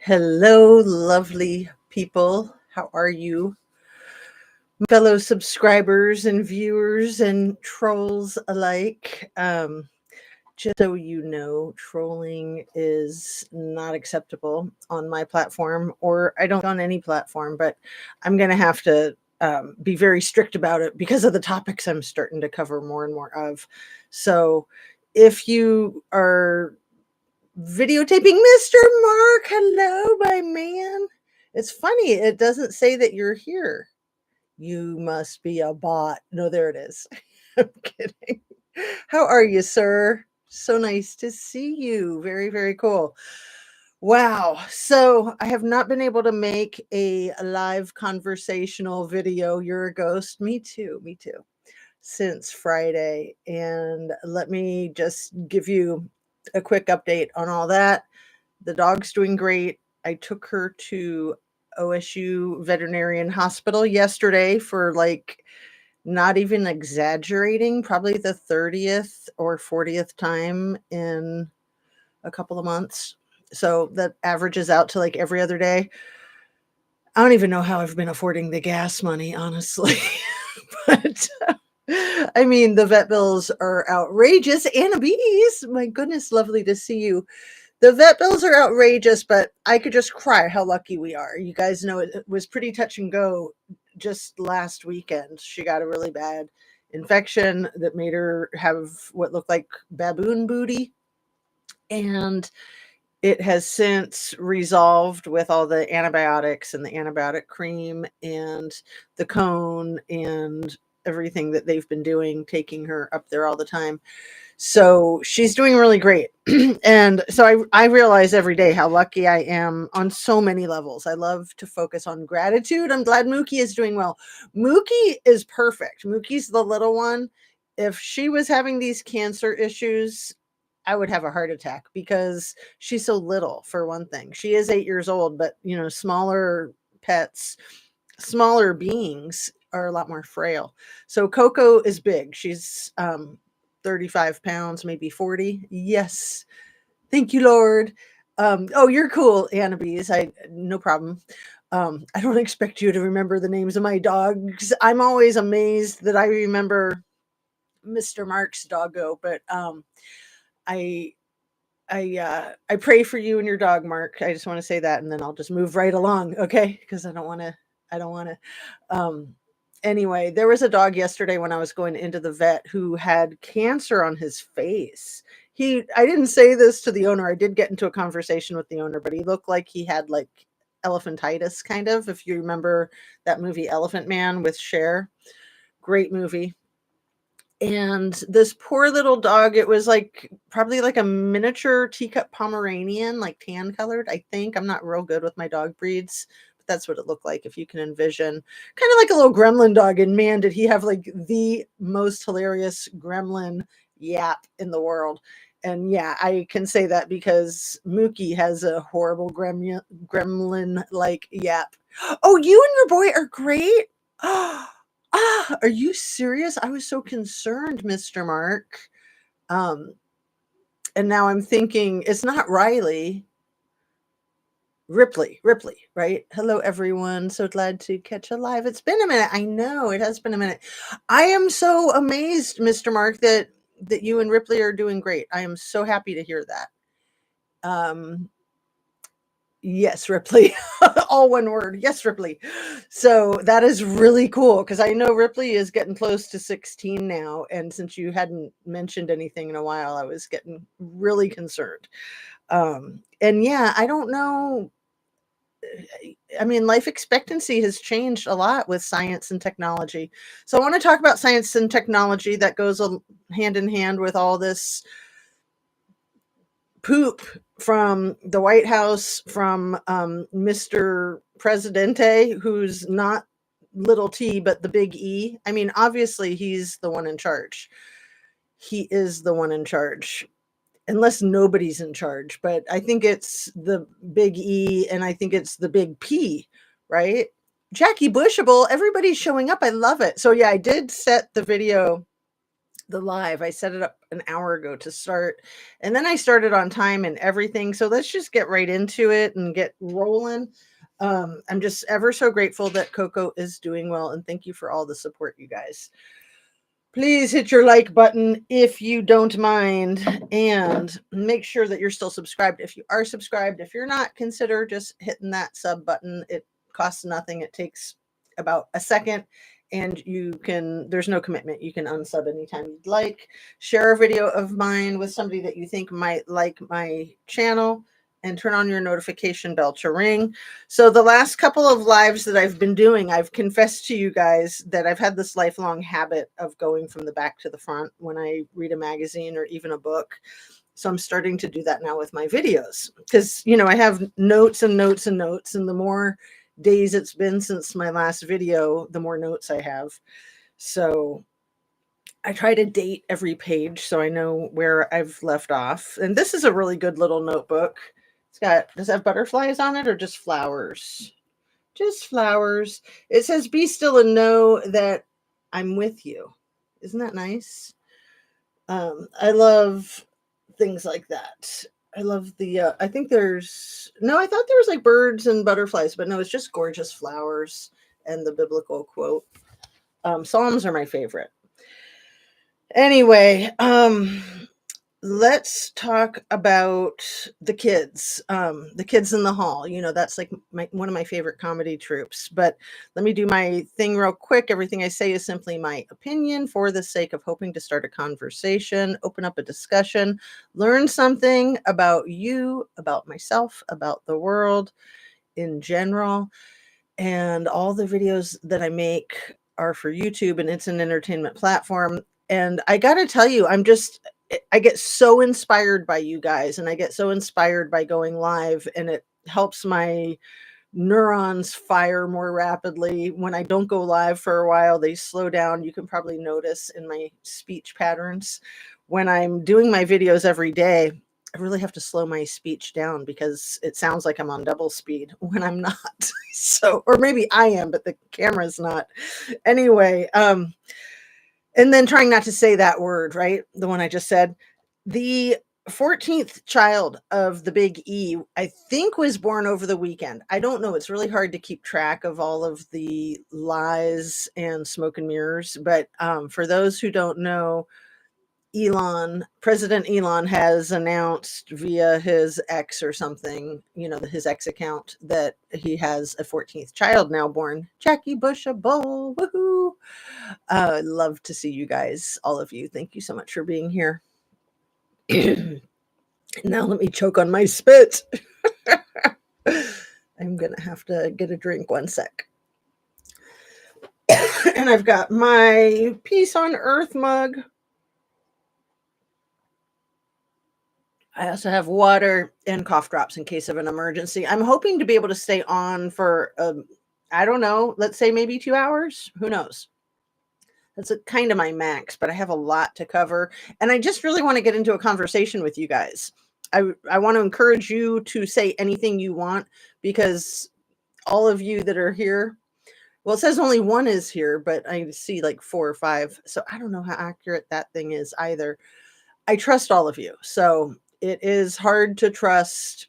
Hello, lovely people. How are you, fellow subscribers and viewers and trolls alike? Just so you know, trolling is not acceptable on my platform, or I don't on any platform, but I'm going to have to be very strict about it because of the topics I'm starting to cover more and more of. So if you are videotaping Mr. Mark, hello, my man. It's funny, it doesn't say that you're here. You must be a bot. No, there it is. I'm kidding. How are you, sir? So nice to see you. Very, very cool. Wow. So I have not been able to make a live conversational video. You're a ghost. Me too. Me too. Since Friday. And let me just give you a quick update on all that. The dog's doing great. I took her to OSU Veterinarian Hospital yesterday for not even exaggerating, probably the 30th or 40th time in a couple of months. So that averages out to like every other day. I don't even know how I've been affording the gas money, honestly. But I mean, the vet bills are outrageous. Anna Bees, my goodness, lovely to see you. The vet bills are outrageous, but I could just cry how lucky we are. You guys know it was pretty touch and go just last weekend. She got a really bad infection that made her have what looked like baboon booty. And it has since resolved with all the antibiotics and the antibiotic cream and the cone and everything that they've been doing, taking her up there all the time. So she's doing really great. And so I realize every day how lucky I am on so many levels. I love to focus on gratitude. I'm glad Mookie is doing well. Mookie is perfect. Mookie's the little one. If she was having these cancer issues, I would have a heart attack because she's so little, for one thing. She is 8 years old, but smaller pets, smaller beings are a lot more frail. So Coco is big. She's 35 pounds, maybe 40. Yes. Thank you, Lord. Oh, you're cool, Annabese. No problem. I don't expect you to remember the names of my dogs. I'm always amazed that I remember Mr. Mark's doggo, but I I pray for you and your dog, Mark. I just want to say that, and then I'll just move right along, okay? Because I don't want to. I don't want to. Anyway, there was a dog yesterday when I was going into the vet who had cancer on his face. I didn't say this to the owner. I did get into a conversation with the owner, but he looked like he had like elephantitis, kind of. If you remember that movie Elephant Man with Cher, great movie. And this poor little dog, it was like probably like a miniature teacup Pomeranian, like tan colored, I think. I'm not real good with my dog breeds, but that's what it looked like, if you can envision. Kind of like a little gremlin dog. And man, did he have like the most hilarious gremlin yap in the world. And yeah, I can say that because Mookie has a horrible gremlin like yap. Oh, you and your boy are great. Are you serious? I was so concerned, Mr. Mark. Um, and now I'm thinking it's not Riley. Ripley, right? Hello, everyone. So glad to catch a live. It's been a minute. I know it has been a minute. I am so amazed, Mr. Mark, that you and Ripley are doing great. I am so happy to hear that. Yes, Ripley. All one word. Yes, Ripley. So that is really cool because I know Ripley is getting close to 16 now. And since you hadn't mentioned anything in a while, I was getting really concerned. And yeah, I don't know. I mean, life expectancy has changed a lot with science and technology. So I want to talk about science and technology that goes hand in hand with all this poop from the White House, from Mr. Presidente, who's not little t, but the big E. I mean, obviously, he's the one in charge. He is the one in charge, unless nobody's in charge. But I think it's the big E, and I think it's the big P, right? Jackie Bushable, everybody's showing up. I love it. So yeah, I did set the video the live. I set it up an hour ago to start, and then I started on time and everything. So let's just get right into it and get rolling. I'm just ever so grateful that Coco is doing well, and thank you for all the support, you guys. Please hit your like button if you don't mind, and make sure that you're still subscribed. If you are subscribed, if you're not, consider just hitting that sub button. It costs nothing. It takes about a second, and there's no commitment. You can unsub anytime you'd like. Share a video of mine with somebody that you think might like my channel, and turn on your notification bell to ring. So the last couple of lives that I've been doing, I've confessed to you guys that I've had this lifelong habit of going from the back to the front when I read a magazine or even a book. So I'm starting to do that now with my videos, because, I have notes and notes and notes, and the more days it's been since my last video, the more notes I have. So I try to date every page so I know where I've left off. And this is a really good little notebook. Does it have butterflies on it or just flowers? Just flowers. It says, be still and know that I'm with you. Isn't that nice? I love things like that. I love I think I thought there was like birds and butterflies, but no, it's just gorgeous flowers and the biblical quote. Psalms are my favorite. Anyway, let's talk about the kids in the hall. That's like one of my favorite comedy troupes. But let me do my thing real quick. Everything I say is simply my opinion for the sake of hoping to start a conversation, open up a discussion, learn something about you, about myself, about the world in general. And all the videos that I make are for YouTube, and it's an entertainment platform. And I got to tell you, I get so inspired by you guys, and I get so inspired by going live, and it helps my neurons fire more rapidly. When I don't go live for a while, they slow down. You can probably notice in my speech patterns. When I'm doing my videos every day, I really have to slow my speech down because it sounds like I'm on double speed when I'm not. So, or maybe I am, but the camera's not. Anyway, and then trying not to say that word, right? The one I just said. The 14th child of the big E, I think, was born over the weekend. I don't know. It's really hard to keep track of all of the lies and smoke and mirrors. But for those who don't know, President Elon has announced via his X or something, his X account, that he has a 14th child now born. Jackie Bush a bull. Woohoo. Love to see you guys, all of you. Thank you so much for being here. Now let me choke on my spit. I'm going to have to get a drink. One sec. And I've got my Peace on Earth mug. I also have water and cough drops in case of an emergency. I'm hoping to be able to stay on for, I don't know, let's say maybe 2 hours. Who knows? That's kind of my max, but I have a lot to cover. And I just really want to get into a conversation with you guys. I want to encourage you to say anything you want, because all of you that are here, well, it says only one is here, but I see like 4 or 5. So I don't know how accurate that thing is either. I trust all of you. So it is hard to trust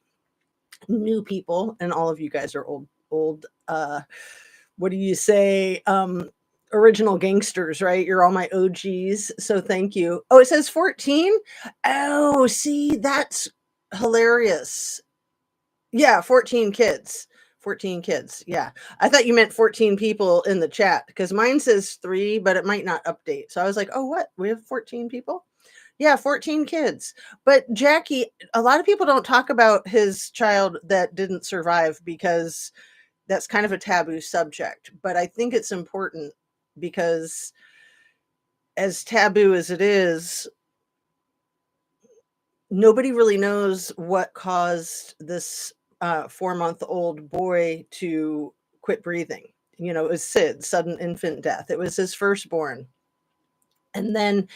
new people, and all of you guys are old, what do you say? Original gangsters, right? You're all my OGs. So thank you. Oh, it says 14. Oh, see, that's hilarious. Yeah, 14 kids. 14 kids. Yeah. I thought you meant 14 people in the chat, because mine says 3, but it might not update. So I was like, oh, what? We have 14 people? Yeah, 14 kids. But Jackie, a lot of people don't talk about his child that didn't survive, because that's kind of a taboo subject. But I think it's important, because as taboo as it is, nobody really knows what caused this 4-month-old boy to quit breathing. It was SID, sudden infant death. It was his firstborn. And then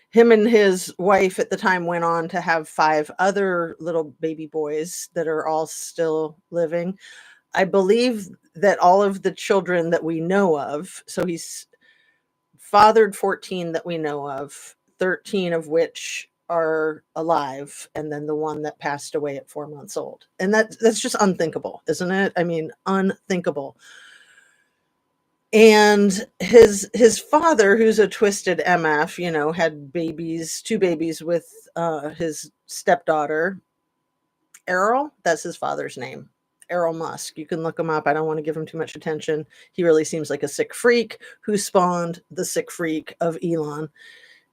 him and his wife at the time went on to have 5 other little baby boys that are all still living. I believe that all of the children that we know of, so he's fathered 14 that we know of. 13 of which are alive, and then the one that passed away at 4 months old. And that's just unthinkable, isn't it? I mean, unthinkable. And his father, who's a twisted MF, had babies, two babies with his stepdaughter, Errol. That's his father's name. Errol Musk. You can look him up. I don't want to give him too much attention. He really seems like a sick freak who spawned the sick freak of Elon.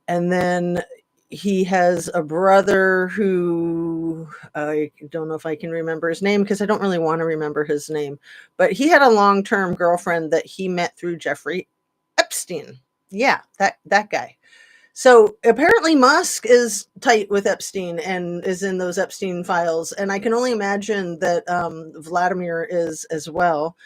And then he has a brother who I don't know if I can remember his name because I don't really want to remember his name, but he had a long-term girlfriend that he met through Jeffrey Epstein. Yeah, that guy. So apparently Musk is tight with Epstein and is in those Epstein files. And I can only imagine that Vladimir is as well.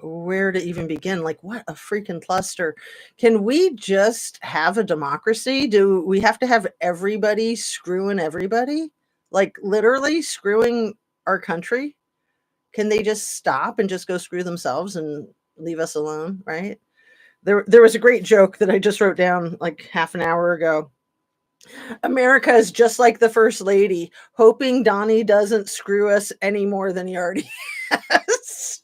Where to even begin? Like, what a freaking cluster. Can we just have a democracy? Do we have to have everybody screwing everybody? Like literally screwing our country? Can they just stop and just go screw themselves and leave us alone, right? There was a great joke that I just wrote down like half an hour ago. America is just like the first lady, hoping Donnie doesn't screw us any more than he already has.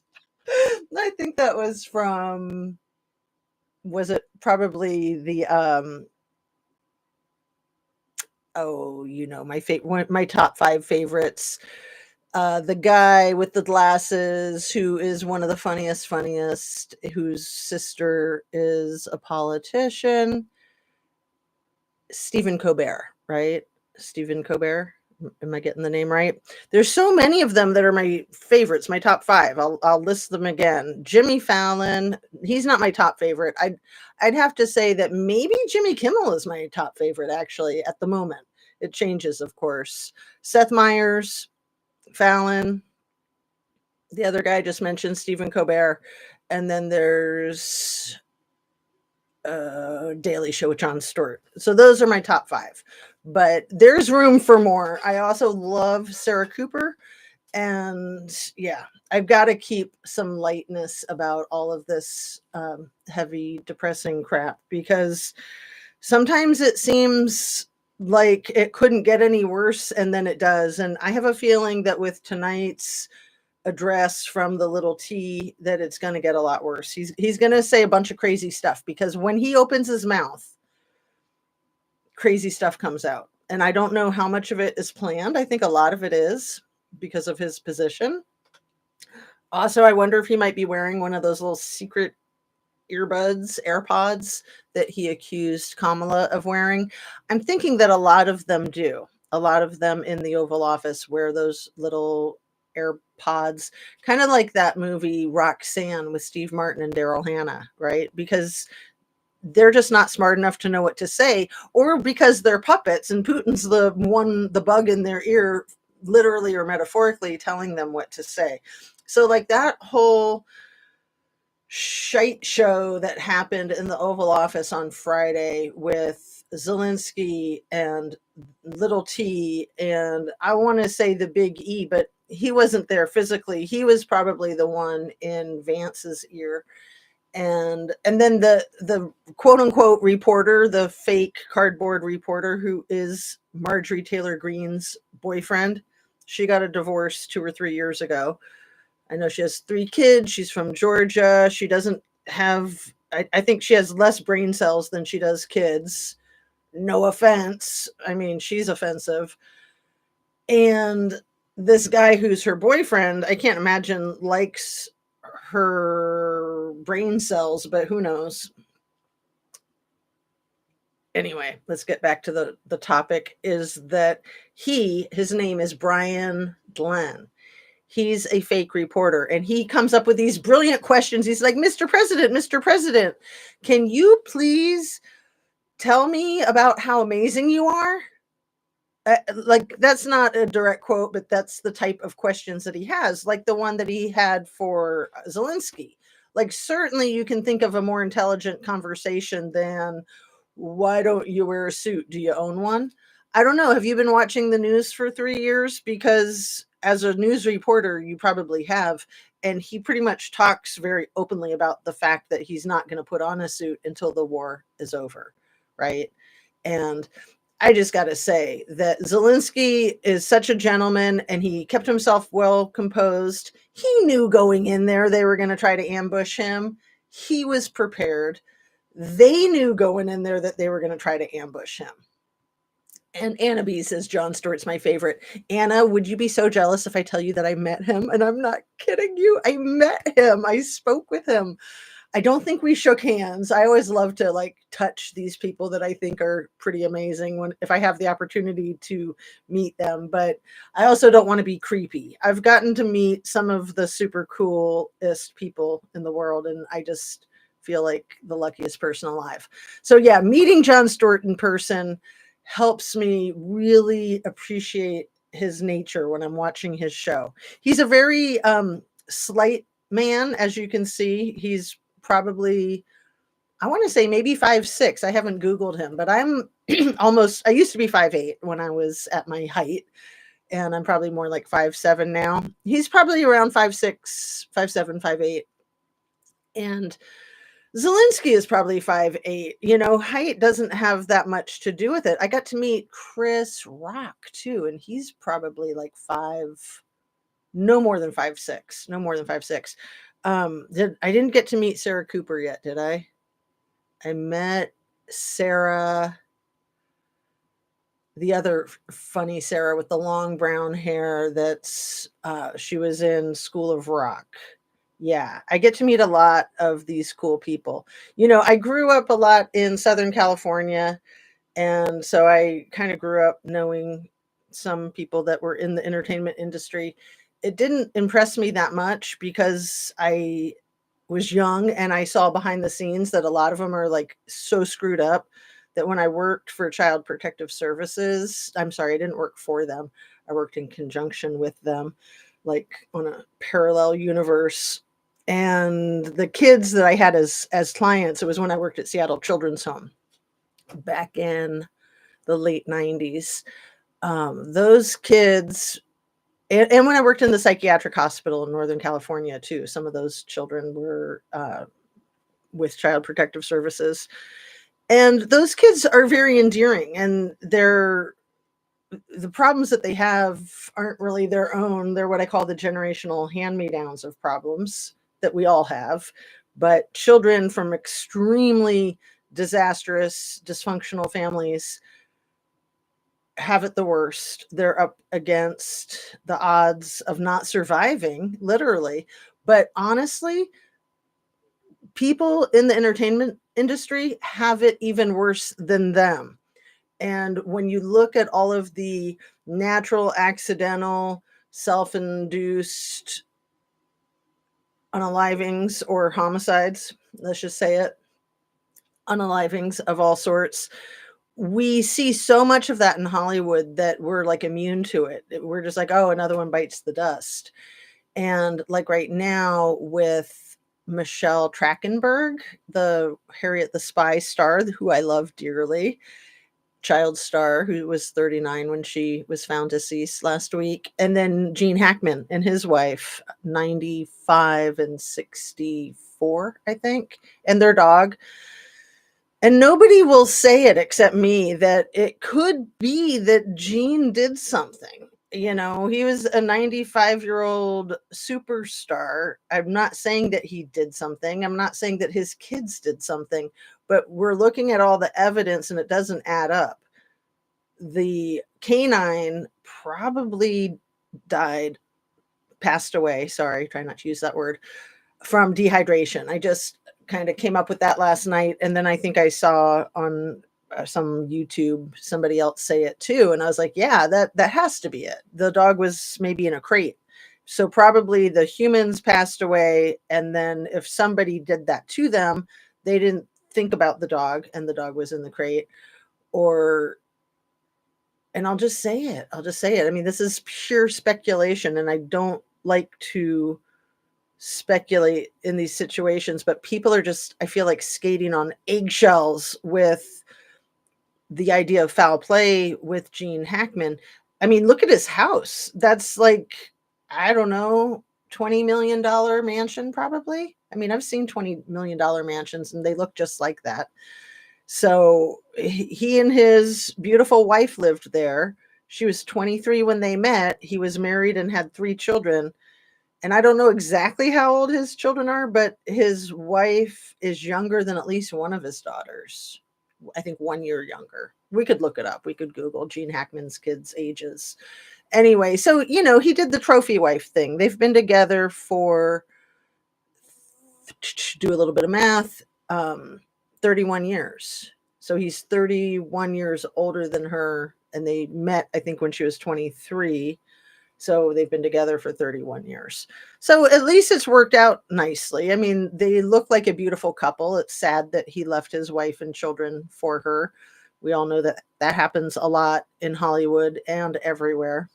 I think that was from, was it probably the my top 5 favorites. The guy with the glasses who is one of the funniest, whose sister is a politician. Stephen Colbert, right? Stephen Colbert. Am I getting the name right? There's so many of them that are my favorites, my top 5. I'll list them again. Jimmy Fallon, he's not my top favorite. I'd have to say that maybe Jimmy Kimmel is my top favorite, actually, at the moment. It changes, of course. Seth Meyers, Fallon, the other guy I just mentioned, Stephen Colbert, and then there's Daily Show with Jon Stewart. So those are my top 5, but there's room for more. I also love Sarah Cooper, and yeah, I've got to keep some lightness about all of this heavy, depressing crap, because sometimes it seems like it couldn't get any worse, and then it does. And I have a feeling that with tonight's address from the little T that it's going to get a lot worse. He's going to say a bunch of crazy stuff, because when he opens his mouth, crazy stuff comes out. And I don't know how much of it is planned. I think a lot of it is because of his position. Also, I wonder if he might be wearing one of those little secret AirPods that he accused Kamala of wearing. I'm thinking that a lot of them do. A lot of them in the Oval Office wear those little AirPods, kind of like that movie Roxanne with Steve Martin and Daryl Hannah, right? Because they're just not smart enough to know what to say, or because they're puppets and Putin's the bug in their ear, literally or metaphorically telling them what to say. So like that whole shite show that happened in the Oval Office on Friday with Zelensky and little T, and I want to say the big E, but he wasn't there physically. He was probably the one in Vance's ear. And then the quote unquote reporter, the fake cardboard reporter, who is Marjorie Taylor Greene's boyfriend. She got a divorce 2 or 3 years ago. I know she has 3 kids. She's from Georgia. She doesn't have, I think she has less brain cells than she does kids. No offense. I mean, she's offensive. And this guy who's her boyfriend, I can't imagine likes her brain cells, but who knows? Anyway, let's get back to the topic, is that his name is Brian Glenn. He's a fake reporter, and he comes up with these brilliant questions. He's like, Mr. President, can you please tell me about how amazing you are? Like, that's not a direct quote, but that's the type of questions that he has, like the one that he had for Zelensky. Like, certainly you can think of a more intelligent conversation than, why don't you wear a suit? Do you own one? I don't know. Have you been watching the news for 3 years? Because as a news reporter, you probably have. And he pretty much talks very openly about the fact that he's not going to put on a suit until the war is over. Right. And I just got to say that Zelensky is such a gentleman and he kept himself well composed. He knew going in there they were going to try to ambush him. He was prepared. They knew going in there that they were going to try to ambush him. And Anna B says, Jon Stewart's my favorite. Anna, would you be so jealous if I tell you that I met him? And I'm not kidding you. I met him. I spoke with him. I don't think we shook hands. I always love to like touch these people that I think are pretty amazing when if I have the opportunity to meet them, but I also don't want to be creepy. I've gotten to meet some of the super coolest people in the world and I just feel like the luckiest person alive. So yeah, meeting Jon Stewart in person helps me really appreciate his nature when I'm watching his show. He's a very slight man, as you can see. He's probably, I want to say maybe 5'6". I haven't Googled him, but I'm almost, I used to be 5'8" when I was at my height, and I'm probably more like 5'7" now. He's probably around 5'6", 5'7", 5'8". And Zelensky is probably 5'8". You know, height doesn't have that much to do with it. I got to meet Chris Rock too, and he's probably like no more than 5'6", no more than 5'6". I didn't get to meet Sarah Cooper yet, did I? I met Sarah, the other funny Sarah with the long brown hair that's she was in School of Rock. Yeah, I get to meet a lot of these cool people. You know, I grew up a lot in Southern California, and so I kind of grew up knowing some people that were in the entertainment industry. It didn't impress me that much because I was young and I saw behind the scenes that a lot of them are like so screwed up that when I worked for Child Protective Services, I'm sorry, I didn't work for them. I worked in conjunction with them, like on a parallel universe. And the kids that I had as clients, it was when I worked at Seattle Children's Home back in the late 90s. Those kids, and when I worked in the psychiatric hospital in Northern California too, some of those children were with Child Protective Services. And those kids are very endearing, and the problems that they have aren't really their own. They're what I call the generational hand-me-downs of problems that we all have. But children from extremely disastrous, dysfunctional families have it the worst. They're up against the odds of not surviving, literally. But honestly, people in the entertainment industry have it even worse than them. And when you look at all of the natural, accidental, self-induced unalivings or homicides, let's just say it, unalivings of all sorts, we see so much of that in Hollywood that we're like immune to it. We're just like, oh, another one bites the dust. And like right now with Michelle Trachtenberg, the Harriet the Spy star, who I love dearly, child star, who was 39 when she was found deceased last week. And then Gene Hackman and his wife, 95 and 64, I think, and their dog. And nobody will say it except me that it could be that Gene did something. You know, he was a 95-year-old superstar. I'm not saying that he did something. I'm not saying that his kids did something, but we're looking at all the evidence and it doesn't add up. The canine probably passed away. Sorry, try not to use that word, from dehydration. I just kind of came up with that last night. And then I think I saw on some YouTube somebody else say it too. And I was like, yeah, that has to be it. The dog was maybe in a crate. So probably the humans passed away. And then if somebody did that to them, they didn't think about the dog and the dog was in the crate. And I'll just say it. I mean, this is pure speculation and I don't like to speculate in these situations, but people are just, I feel like, skating on eggshells with the idea of foul play with Gene Hackman. I mean, look at his house. That's like I don't know, $20 million mansion, probably. I mean, I've seen $20 million mansions and they look just like that. So he and his beautiful wife lived there. She was 23 when they met. He was married and had 3 children. And I don't know exactly how old his children are, but his wife is younger than at least one of his daughters. I think 1 year younger. We could look it up. We could Google Gene Hackman's kids' ages. Anyway, so, he did the trophy wife thing. They've been together for, do a little bit of math, 31 years. So he's 31 years older than her. And they met, I think, when she was 23. So they've been together for 31 years. So at least it's worked out nicely. I mean, they look like a beautiful couple. It's sad that he left his wife and children for her. We all know that that happens a lot in Hollywood and everywhere.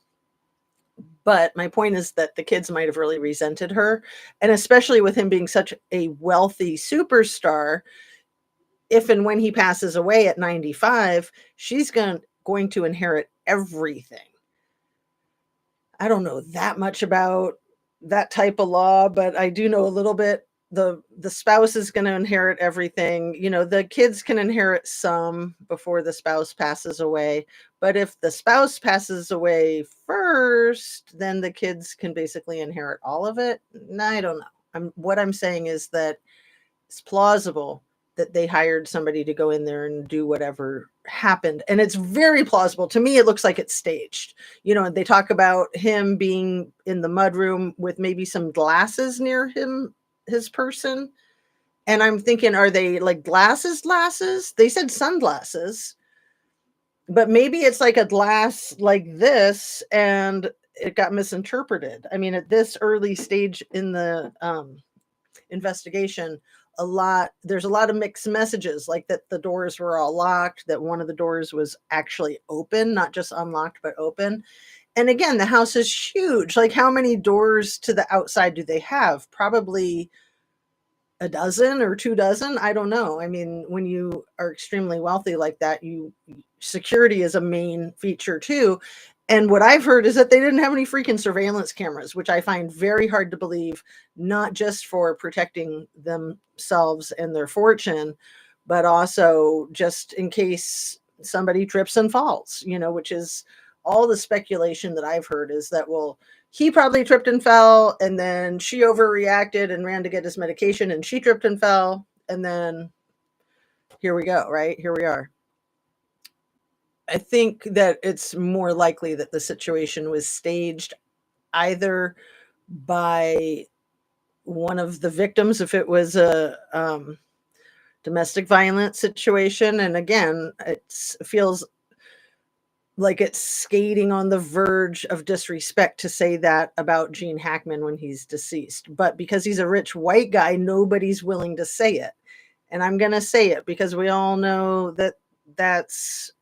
But my point is that the kids might have really resented her. And especially with him being such a wealthy superstar, if and when he passes away at 95, she's going to inherit everything. I don't know that much about that type of law, but I do know a little bit. The spouse is going to inherit everything. The kids can inherit some before the spouse passes away, but if the spouse passes away first, then the kids can basically inherit all of it. I don't know. What I'm saying is that it's plausible that they hired somebody to go in there and do whatever happened. And it's very plausible. To me, it looks like it's staged. They talk about him being in the mudroom with maybe some glasses near his person. And I'm thinking, are they like glasses? They said sunglasses, but maybe it's like a glass like this and it got misinterpreted. I mean, at this early stage in the investigation, there's a lot of mixed messages, like that the doors were all locked, that one of the doors was actually open, not just unlocked but open. And again, the house is huge. Like, how many doors to the outside do they have? Probably a dozen or 2 dozen. I don't know. I mean, when you are extremely wealthy like that, security is a main feature too. And what I've heard is that they didn't have any freaking surveillance cameras, which I find very hard to believe, not just for protecting themselves and their fortune, but also just in case somebody trips and falls, which is all the speculation that I've heard is that, well, he probably tripped and fell, and then she overreacted and ran to get his medication, and she tripped and fell, and then here we go, right? Here we are. I think that it's more likely that the situation was staged either by one of the victims, if it was a domestic violence situation. And again, it feels like it's skating on the verge of disrespect to say that about Gene Hackman when he's deceased. But because he's a rich white guy, nobody's willing to say it. And I'm going to say it because we all know that that's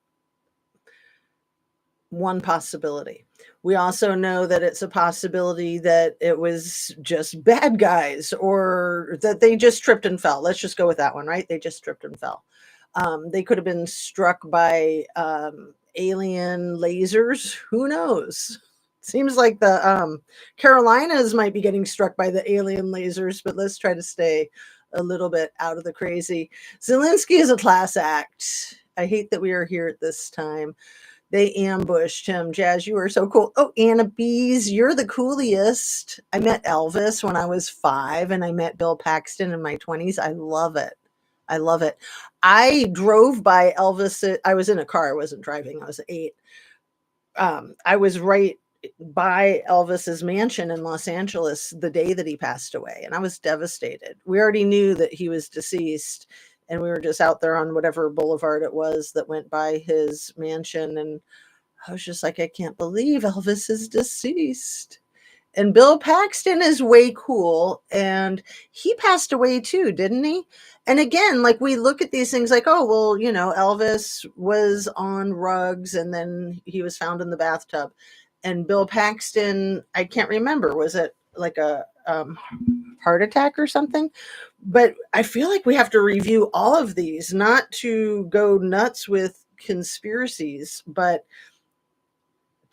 one possibility. We also know that it's a possibility that it was just bad guys, or that they just tripped and fell. Let's just go with that one, right? They just tripped and fell. They could have been struck by alien lasers. Who knows? Seems like the Carolinas might be getting struck by the alien lasers, but let's try to stay a little bit out of the crazy. Zelensky is a class act. I hate that we are here at this time. They ambushed him. Jazz, you are so cool. Oh, Anna Bees, you're the coolest. I met Elvis when I was 5, and I met Bill Paxton in my 20s. I love it. I love it. I drove by Elvis. I was in a car. I wasn't driving. I was 8. I was right by Elvis's mansion in Los Angeles the day that he passed away, and I was devastated. We already knew that he was deceased, and we were just out there on whatever boulevard it was that went by his mansion, and I was just like, I can't believe Elvis is deceased. And Bill Paxton is way cool, and he passed away too, didn't he? And again, like, we look at these things like, oh, well, Elvis was on rugs and then he was found in the bathtub. And Bill Paxton, I can't remember, was it like a heart attack or something? But I feel like we have to review all of these, not to go nuts with conspiracies, but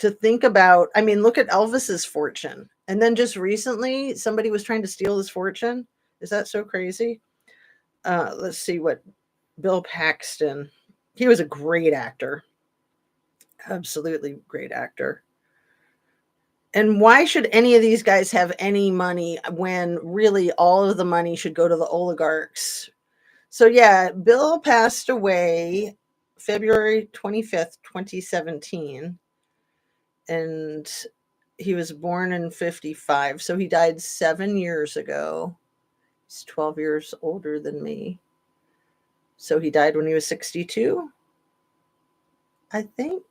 to think about. I mean, look at Elvis's fortune. And then just recently, somebody was trying to steal his fortune. Is that so crazy? Let's see what Bill Paxton. He was a great actor. Absolutely great actor. And why should any of these guys have any money when really all of the money should go to the oligarchs? So yeah, Bill passed away February 25th, 2017. And he was born in 55. So he died 7 years ago. He's 12 years older than me. So he died when he was 62, I think.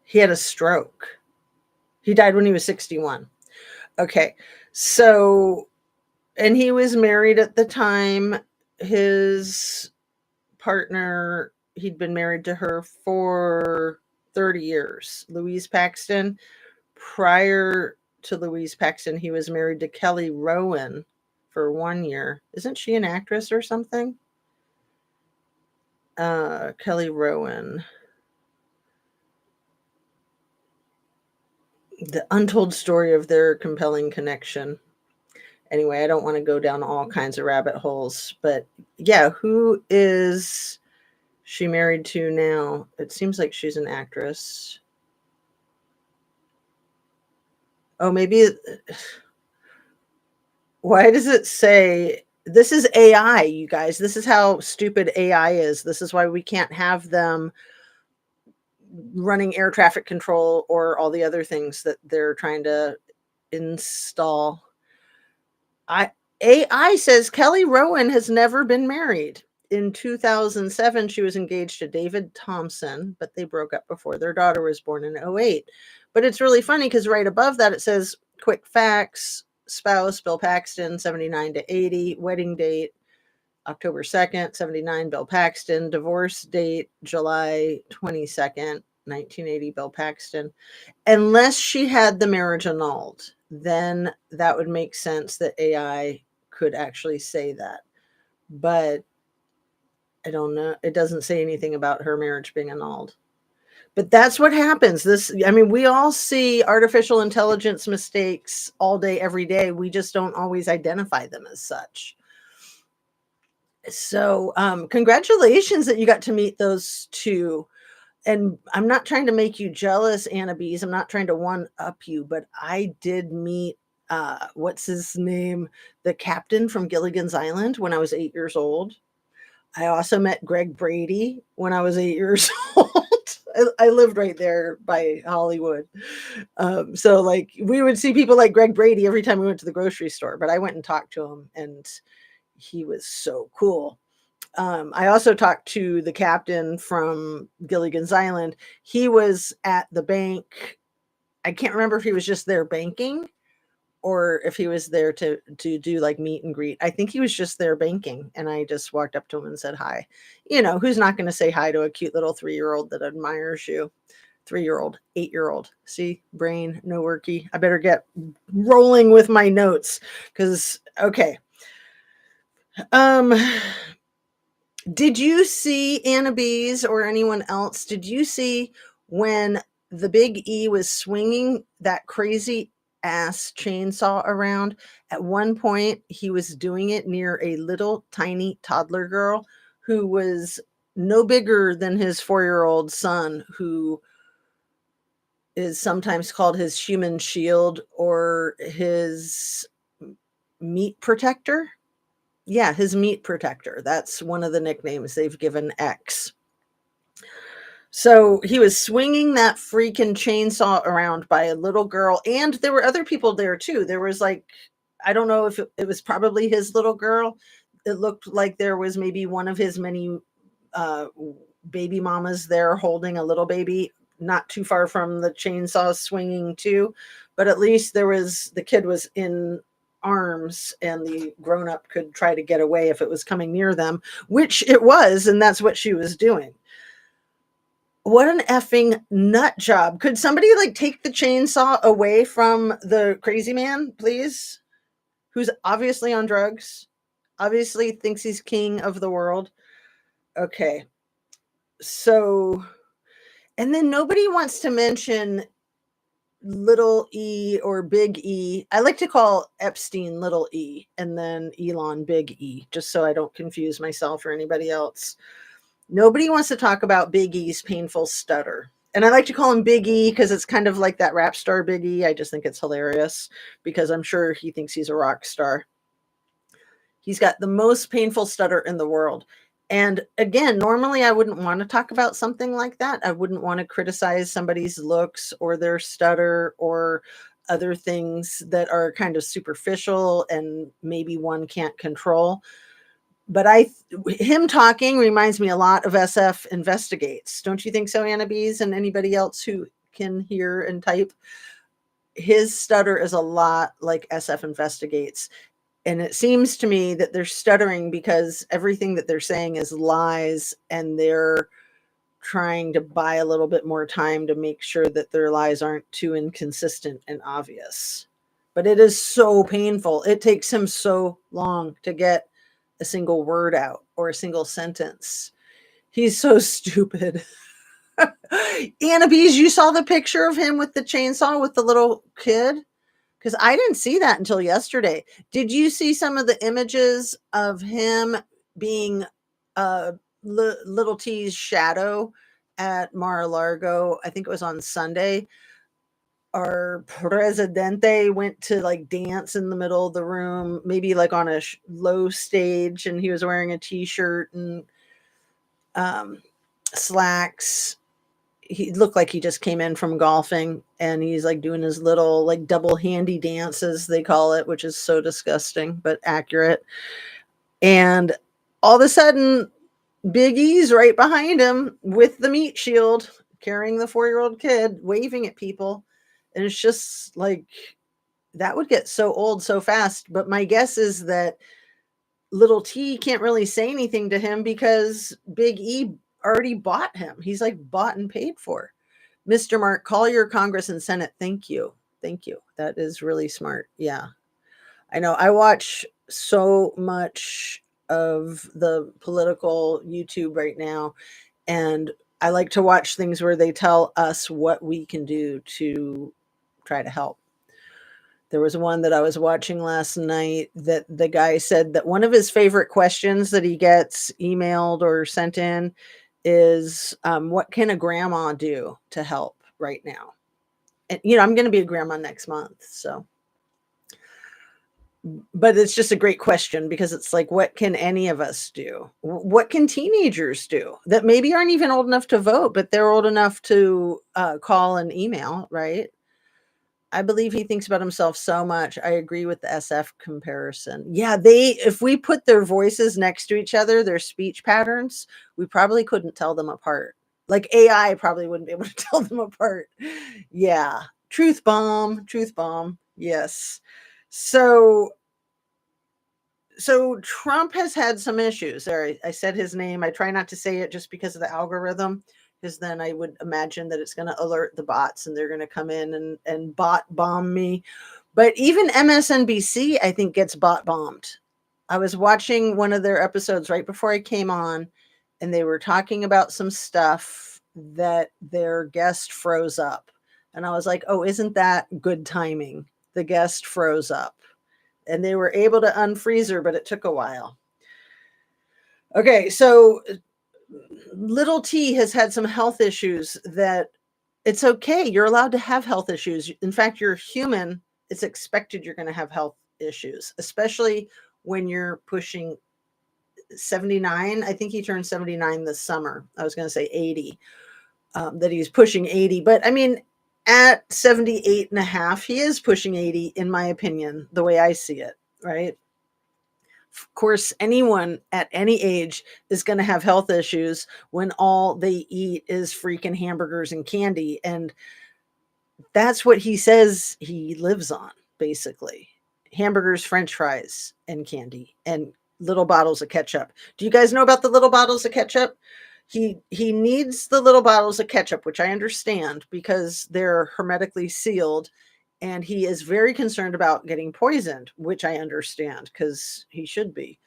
He had a stroke. He died when he was 61. Okay. So, and he was married at the time. His partner, he'd been married to her for 30 years. Louise Paxton. Prior to Louise Paxton, he was married to Kelly Rowan for 1 year. Isn't she an actress or something? Kelly Rowan. The untold story of their compelling connection. Anyway, I don't want to go down all kinds of rabbit holes, but yeah, who is she married to now? It seems like she's an actress. Oh, maybe. Why does it say this is AI, you guys? This is how stupid AI is. This is why we can't have them running air traffic control or all the other things that they're trying to install. AI says Kelly Rowan has never been married. In 2007, she was engaged to David Thompson, but they broke up before their daughter was born in 2008. But it's really funny because right above that, it says quick facts, spouse, Bill Paxton, 79 to 80, wedding date, October 2nd, 79, Bill Paxton, divorce date, July 22nd, 1980, Bill Paxton. Unless she had the marriage annulled, then that would make sense that AI could actually say that. But I don't know. It doesn't say anything about her marriage being annulled. But that's what happens. I mean, we all see artificial intelligence mistakes all day, every day. We just don't always identify them as such. So, congratulations that you got to meet those two. And I'm not trying to make you jealous, Anna Bees. I'm not trying to one up you, but I did meet, what's his name? The captain from Gilligan's Island when I was 8 years old. I also met Greg Brady when I was 8 years old. I lived right there by Hollywood. So like we would see people like Greg Brady every time we went to the grocery store, but I went and talked to him and he was so cool. I also talked to the captain from Gilligan's Island. He was at the bank. I can't remember if he was just there banking or if he was there to do like meet and greet. I think he was just there banking. And I just walked up to him and said hi. You know, who's not going to say hi to a cute little 3-year-old that admires you? 3-year-old, 8-year-old. See, brain, no worky. I better get rolling with my notes because, okay. Did you see, Anna Bees or anyone else, did you see when the Big E was swinging that crazy ass chainsaw around? At one point, he was doing it near a little tiny toddler girl who was no bigger than his 4-year-old son, who is sometimes called his human shield or his meat protector. Yeah, his meat protector. That's one of the nicknames they've given X. So he was swinging that freaking chainsaw around by a little girl. And there were other people there too. There was like, I don't know if it was probably his little girl. It looked like there was maybe one of his many baby mamas there holding a little baby, not too far from the chainsaw swinging too. But at least the kid was in arms and the grown-up could try to get away if it was coming near them, which it was, and that's what she was doing. What an effing nut job. Could somebody like take the chainsaw away from the crazy man, please? Who's obviously on drugs, obviously thinks he's king of the world. Okay. So, And then nobody wants to mention little e or big E. I like to call Epstein little e and then Elon big E, just so I don't confuse myself or anybody else. Nobody wants to talk about Big E's painful stutter. And I like to call him Big E because it's kind of like that rap star Big E. I just think it's hilarious because I'm sure he thinks he's a rock star. He's got the most painful stutter in the world. And again, normally I wouldn't want to talk about something like that. I wouldn't want to criticize somebody's looks or their stutter or other things that are kind of superficial and maybe one can't control. But him talking reminds me a lot of SF Investigates. Don't you think so, Anna Bees, and anybody else who can hear and type? His stutter is a lot like SF Investigates. And it seems to me that they're stuttering because everything that they're saying is lies, and they're trying to buy a little bit more time to make sure that their lies aren't too inconsistent and obvious. But it is so painful. It takes him so long to get a single word out or a single sentence. He's so stupid. Anna Bees, you saw the picture of him with the chainsaw with the little kid? Because I didn't see that until yesterday. Did you see some of the images of him being Little T's shadow at Mar-a-Lago? I think it was on Sunday. Our presidente went to like dance in the middle of the room, maybe like on a low stage, and he was wearing a t-shirt and slacks. He looked like he just came in from golfing, and he's like doing his little like double handy dances, they call it, which is so disgusting but accurate. And all of a sudden, Big E's right behind him with the meat shield, carrying the 4-year-old kid, waving at people. And it's just like, that would get so old so fast. But my guess is that little T can't really say anything to him because Big E already bought him. He's like bought and paid for. Mr. Mark, call your Congress and Senate. Thank you. Thank you. That is really smart. Yeah. I know. I watch so much of the political YouTube right now, and I like to watch things where they tell us what we can do to try to help. There was one that I was watching last night that the guy said that one of his favorite questions that he gets emailed or sent in is, what can a grandma do to help right now? And, I'm going to be a grandma next month. So, but it's just a great question because it's like, what can any of us do? What can teenagers do that maybe aren't even old enough to vote, but they're old enough to call and email, right? I believe he thinks about himself so much. I agree with the SF comparison. Yeah, if we put their voices next to each other, their speech patterns, we probably couldn't tell them apart. Like AI probably wouldn't be able to tell them apart. Yeah. Truth bomb, truth bomb. Yes. So Trump has had some issues. There, I said his name. I try not to say it just because of the algorithm, because then I would imagine that it's going to alert the bots and they're going to come in and bot bomb me. But even MSNBC, I think, gets bot bombed. I was watching one of their episodes right before I came on, and they were talking about some stuff that their guest froze up. And I was like, oh, isn't that good timing? The guest froze up. And they were able to unfreeze her, but it took a while. Okay, so little T has had some health issues that it's okay. You're allowed to have health issues. In fact, you're human. It's expected you're going to have health issues, especially when you're pushing 79. I think he turned 79 this summer. I was going to say 80, that he's pushing 80. But I mean, at 78 and a half, he is pushing 80, in my opinion, the way I see it, right? Of course, anyone at any age is going to have health issues when all they eat is freaking hamburgers and candy. And that's what he says he lives on, basically. Hamburgers, French fries, and candy, and little bottles of ketchup. Do you guys know about the little bottles of ketchup? He needs the little bottles of ketchup, which I understand because they're hermetically sealed, and he is very concerned about getting poisoned, which I understand because he should be.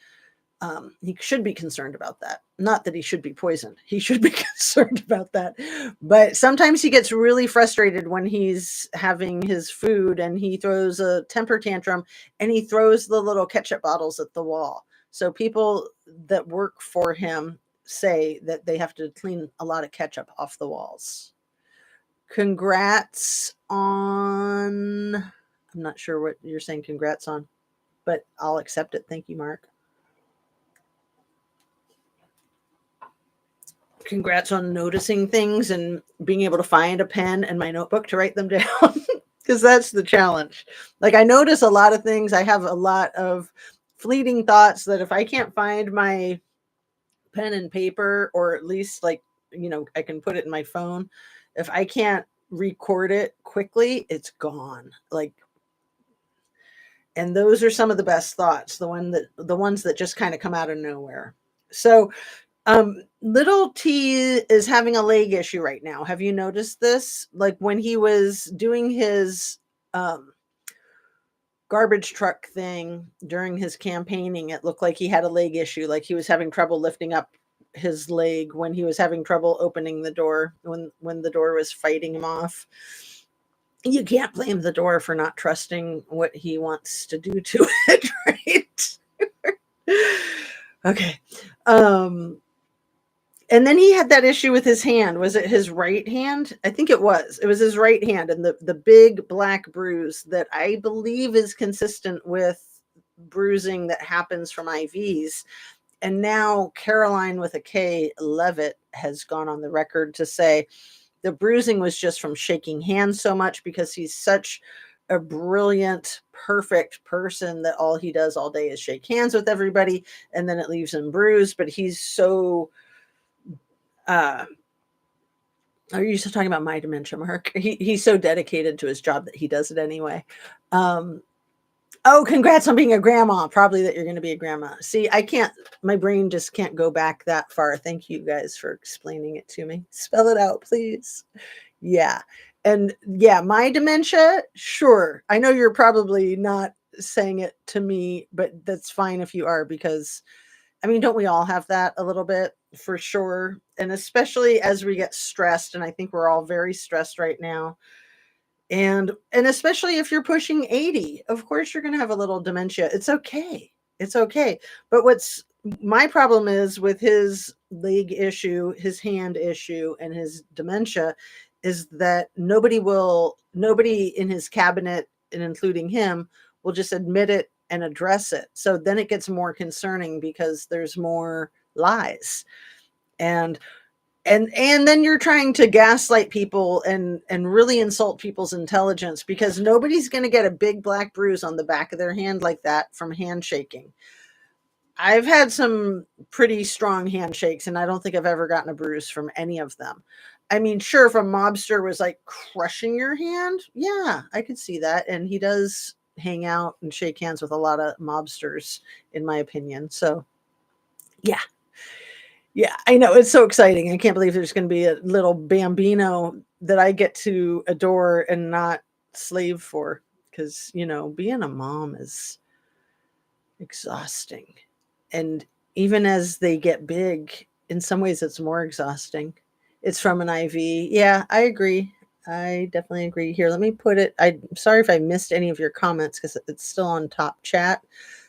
He should be concerned about that. Not that he should be poisoned. He should be concerned about that. But sometimes he gets really frustrated when he's having his food and he throws a temper tantrum and he throws the little ketchup bottles at the wall. So people that work for him say that they have to clean a lot of ketchup off the walls. Congrats on, I'm not sure what you're saying congrats on, but I'll accept it. Thank you, Mark. Congrats on noticing things and being able to find a pen and my notebook to write them down, because that's the challenge. Like, I notice a lot of things. I have a lot of fleeting thoughts that if I can't find my pen and paper, or at least, like, I can put it in my phone. If I can't record it quickly, it's gone. Like, and those are some of the best thoughts, the ones that just kind of come out of nowhere. So little T is having a leg issue right now. Have you noticed this? Like, when he was doing his garbage truck thing during his campaigning, it looked like he had a leg issue. Like, he was having trouble lifting up his leg, when he was having trouble opening the door, when the door was fighting him off. You can't blame the door for not trusting what he wants to do to it, right? Okay. And then he had that issue with his hand. Was it his right hand? I think it was. It was his right hand, and the big black bruise that I believe is consistent with bruising that happens from IVs. And now Caroline with a K, Levitt, has gone on the record to say the bruising was just from shaking hands so much, because he's such a brilliant, perfect person that all he does all day is shake hands with everybody, and then it leaves him bruised. But he's so are you still talking about my dementia, Mark? He's so dedicated to his job that he does it anyway. Oh, congrats on being a grandma. Probably that you're going to be a grandma. See, I can't, my brain just can't go back that far. Thank you guys for explaining it to me. Spell it out, please. Yeah. And yeah, my dementia, sure. I know you're probably not saying it to me, but that's fine if you are, because I mean, don't we all have that a little bit, for sure? And especially as we get stressed, and I think we're all very stressed right now. And especially if you're pushing 80, of course you're going to have a little dementia. It's okay. It's okay. But what's my problem is with his leg issue, his hand issue, and his dementia, is that nobody in his cabinet, and including him, will just admit it and address it. So then it gets more concerning, because there's more lies. And then you're trying to gaslight people and really insult people's intelligence, because nobody's going to get a big black bruise on the back of their hand like that from handshaking. I've had some pretty strong handshakes, and I don't think I've ever gotten a bruise from any of them. I mean, sure, if a mobster was like crushing your hand, yeah, I could see that. And he does hang out and shake hands with a lot of mobsters, in my opinion. So, yeah. Yeah, I know. It's so exciting. I can't believe there's going to be a little bambino that I get to adore and not slave for, because, being a mom is exhausting. And even as they get big, in some ways it's more exhausting. It's from an IV. Yeah, I agree. I definitely agree. Here, let me put it. I'm sorry if I missed any of your comments, because it's still on top chat.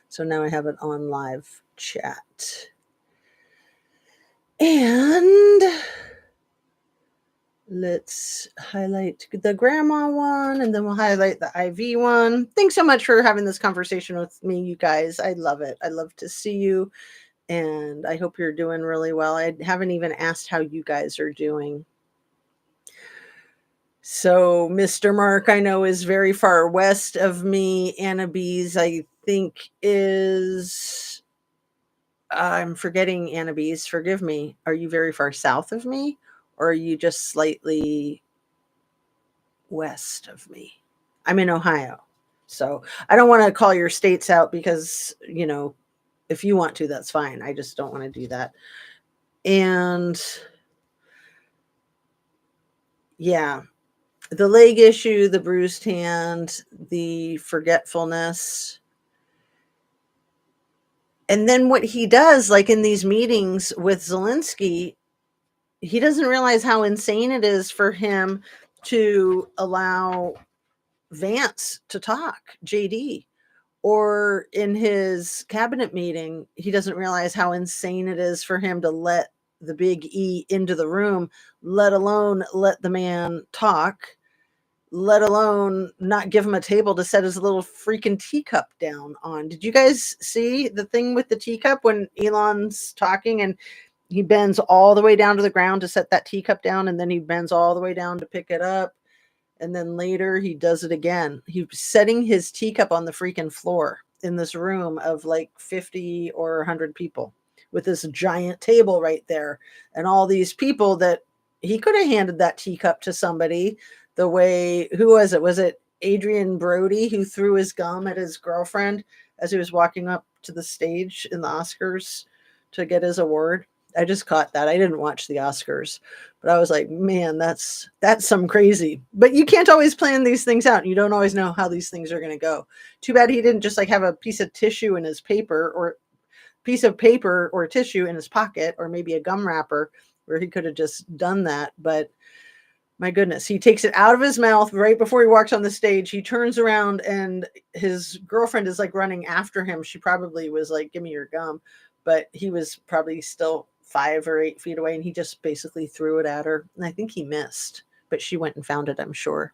So now I have it on live chat. And let's highlight the grandma one, and then we'll highlight the IV one. Thanks so much for having this conversation with me, you guys. I love it. I love to see you, and I hope you're doing really well. I haven't even asked how you guys are doing. So Mr. Mark, I know, is very far west of me. Anna B's, I think, is... I'm forgetting Anna B's. Forgive me. Are you very far south of me, or are you just slightly west of me? I'm in Ohio. So I don't want to call your states out, because, if you want to, that's fine. I just don't want to do that. And yeah, the leg issue, the bruised hand, the forgetfulness. And then what he does, like in these meetings with Zelensky, he doesn't realize how insane it is for him to allow Vance to talk, JD. Or in his cabinet meeting, he doesn't realize how insane it is for him to let the big E into the room, let alone let the man talk, let alone not give him a table to set his little freaking teacup down on. Did you guys see the thing with the teacup when Elon's talking and he bends all the way down to the ground to set that teacup down, and then he bends all the way down to pick it up, and then later he does it again. He's setting his teacup on the freaking floor in this room of like 50 or 100 people with this giant table right there, and all these people that he could have handed that teacup to somebody the way, who was it? Was it Adrian Brody who threw his gum at his girlfriend as he was walking up to the stage in the Oscars to get his award? I just caught that. I didn't watch the Oscars, but I was like, man, that's some crazy. But you can't always plan these things out. You don't always know how these things are going to go. Too bad he didn't just like have a piece of tissue in his paper, or piece of paper or tissue in his pocket, or maybe a gum wrapper where he could have just done that. But my goodness, he takes it out of his mouth right before he walks on the stage. He turns around and his girlfriend is like running after him. She probably was like, give me your gum. But he was probably still 5 or 8 feet away, and he just basically threw it at her. And I think he missed, but she went and found it, I'm sure.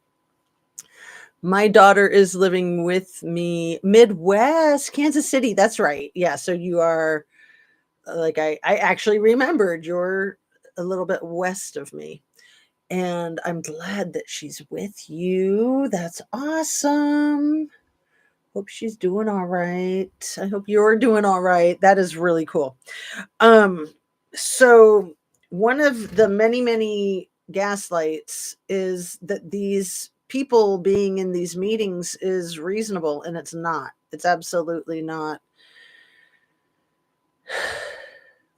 My daughter is living with me, Midwest, Kansas City. That's right. Yeah. So you are like, I actually remembered you're a little bit west of me. And I'm glad that she's with you. That's awesome. Hope she's doing all right. I hope you're doing all right. That is really cool. So one of the many, many gaslights is that these people being in these meetings is reasonable, and it's not. It's absolutely not.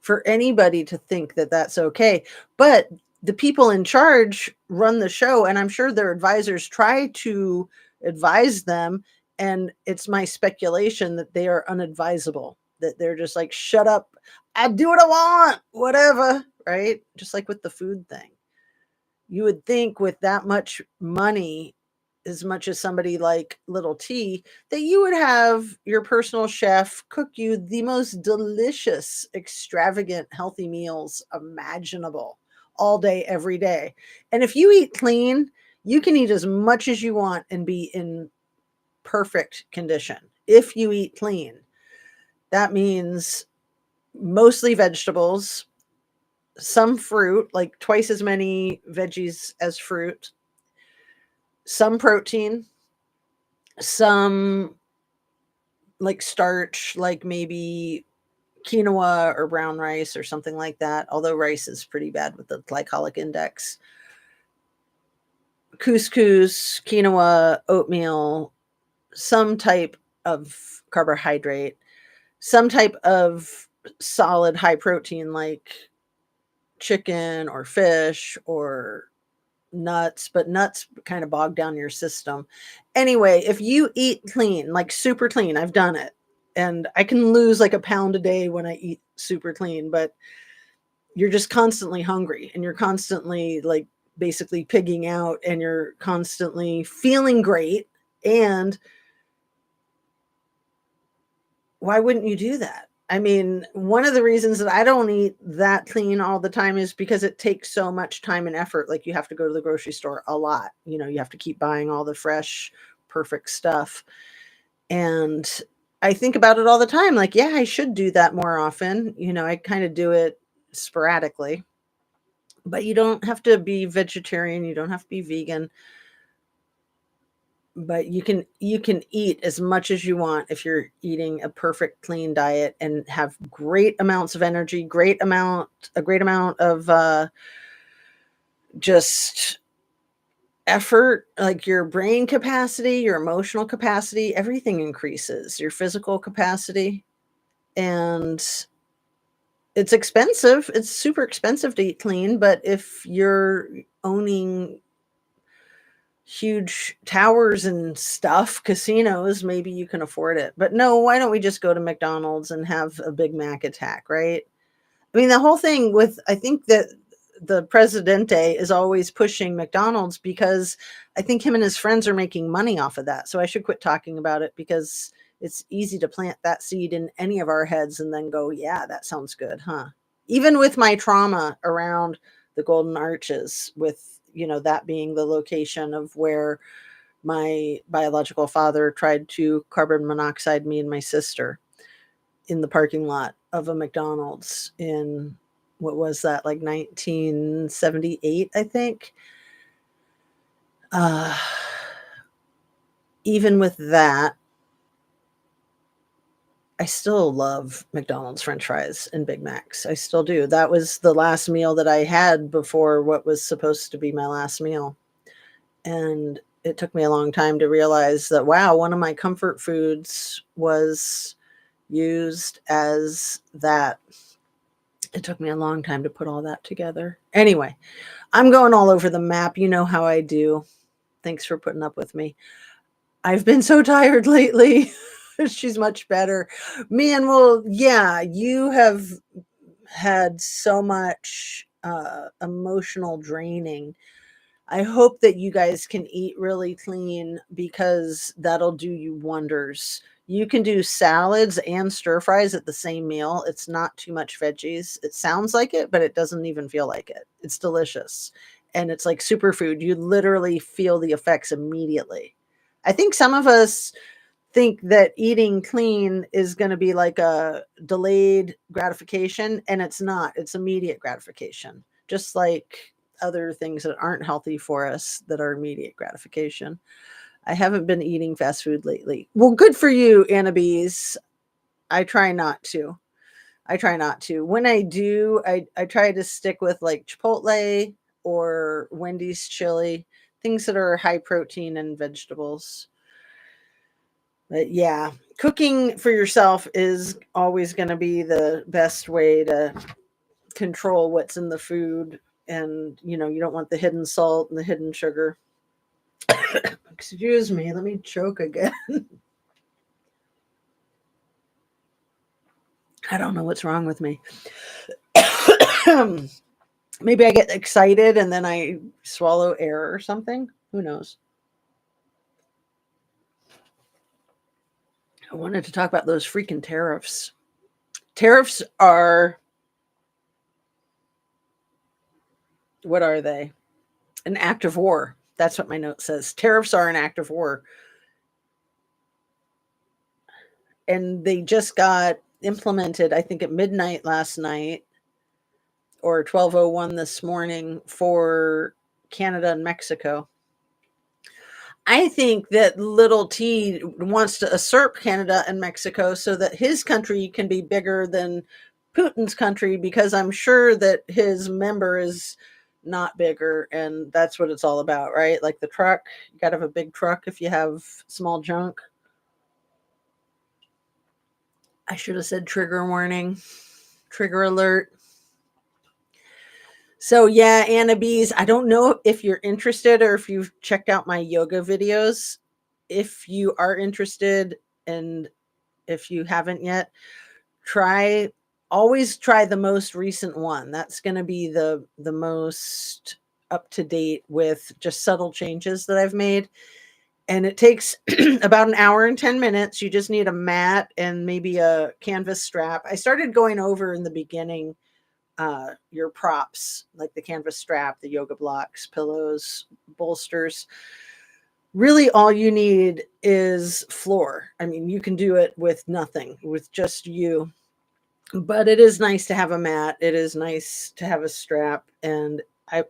For anybody to think that that's okay. But the people in charge run the show, and I'm sure their advisors try to advise them. And it's my speculation that they are unadvisable, that they're just like, shut up. I do what I want, whatever. Right. Just like with the food thing. You would think with that much money, as much as somebody like Little T, that you would have your personal chef cook you the most delicious, extravagant, healthy meals imaginable all day, every day. And if you eat clean, you can eat as much as you want and be in perfect condition. If you eat clean, that means mostly vegetables, some fruit, like twice as many veggies as fruit, some protein, some like starch, like maybe quinoa or brown rice or something like that. Although rice is pretty bad with the glycemic index. Couscous, quinoa, oatmeal, some type of carbohydrate, some type of solid high protein like chicken or fish or nuts, but nuts kind of bog down your system. Anyway, if you eat clean, like super clean, I've done it. And I can lose like a pound a day when I eat super clean, but you're just constantly hungry and you're constantly like basically pigging out and you're constantly feeling great. And why wouldn't you do that? I mean, one of the reasons that I don't eat that clean all the time is because it takes so much time and effort. Like you have to go to the grocery store a lot. You know, you have to keep buying all the fresh, perfect stuff. And I think about it all the time. Like, yeah, I should do that more often. You know, I kind of do it sporadically. But you don't have to be vegetarian. You don't have to be vegan. But you can eat as much as you want if you're eating a perfect clean diet and have great amounts of energy, a great amount of just effort, like your brain capacity, your emotional capacity, everything increases, your physical capacity. And it's expensive. It's super expensive to eat clean, but if you're owning huge towers and stuff, casinos, maybe you can afford it. But no, why don't we just go to McDonald's and have a Big Mac attack, right? I mean, the whole thing with, I think that the Presidente is always pushing McDonald's because I think him and his friends are making money off of that. So I should quit talking about it because it's easy to plant that seed in any of our heads and then go, yeah, that sounds good, huh? Even with my trauma around the Golden Arches, with, that being the location of where my biological father tried to carbon monoxide me and my sister in the parking lot of a McDonald's in, what was that, like 1978, I think. Uh, Even with that, I still love McDonald's French fries and Big Macs. I still do. That was the last meal that I had before what was supposed to be my last meal. And it took me a long time to realize that, wow, one of my comfort foods was used as that. It took me a long time to put all that together. Anyway, I'm going all over the map. You know how I do. Thanks for putting up with me. I've been so tired lately. She's much better. Man, well, yeah, you have had so much emotional draining. I hope that you guys can eat really clean because that'll do you wonders. You can do salads and stir fries at the same meal. It's not too much veggies. It sounds like it, but it doesn't even feel like it. It's delicious. And it's like superfood. You literally feel the effects immediately. I think some of us think that eating clean is going to be like a delayed gratification, and it's not. It's immediate gratification, just like other things that aren't healthy for us that are immediate gratification. I haven't been eating fast food lately. Well, good for you, Annabes. I try not to. I try not to. When I do, I try to stick with like Chipotle or Wendy's chili, things that are high protein and vegetables. But yeah, cooking for yourself is always going to be the best way to control what's in the food. And, you don't want the hidden salt and the hidden sugar. Excuse me, let me choke again. I don't know what's wrong with me. Maybe I get excited and then I swallow air or something. Who knows? I wanted to talk about those freaking tariffs. Tariffs are, what are they? An act of war. That's what my note says. Tariffs are an act of war. And they just got implemented, I think, at midnight last night or 12:01 this morning for Canada and Mexico. I think that little T wants to usurp Canada and Mexico so that his country can be bigger than Putin's country, because I'm sure that his member is not bigger, and that's what it's all about, right? Like the truck, you got to have a big truck if you have small junk. I should have said trigger warning, trigger alert. So yeah, Anna Bees, I don't know if you're interested or if you've checked out my yoga videos. If you are interested, and if you haven't yet, try always try the most recent one. That's going to be the most up to date with just subtle changes that I've made. And it takes about an hour and 10 minutes. You just need a mat and maybe a canvas strap. I started going over in the beginning your props, like the canvas strap, the yoga blocks, pillows, bolsters. Really, all you need is floor. I mean, you can do it with nothing, with just you. But it is nice to have a mat. It is nice to have a strap. And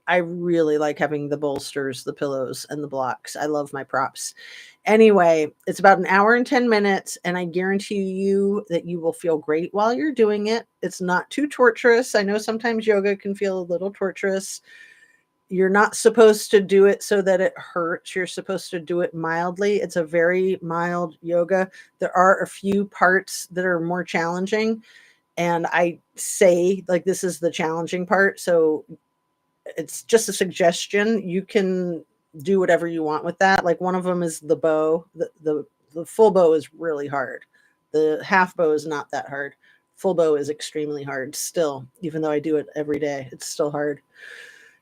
I really like having the bolsters, the pillows, and the blocks. I love my props. Anyway, it's about an hour and 10 minutes, and I guarantee you that you will feel great while you're doing it. It's not too torturous. I know sometimes yoga can feel a little torturous. You're not supposed to do it so that it hurts. You're supposed to do it mildly. It's a very mild yoga. There are a few parts that are more challenging. And I say, like, this is the challenging part. So it's just a suggestion. You can do whatever you want with that. Like one of them is the bow. The full bow is really hard. The half bow is not that hard. Full bow is extremely hard still, even though I do it every day. It's still hard.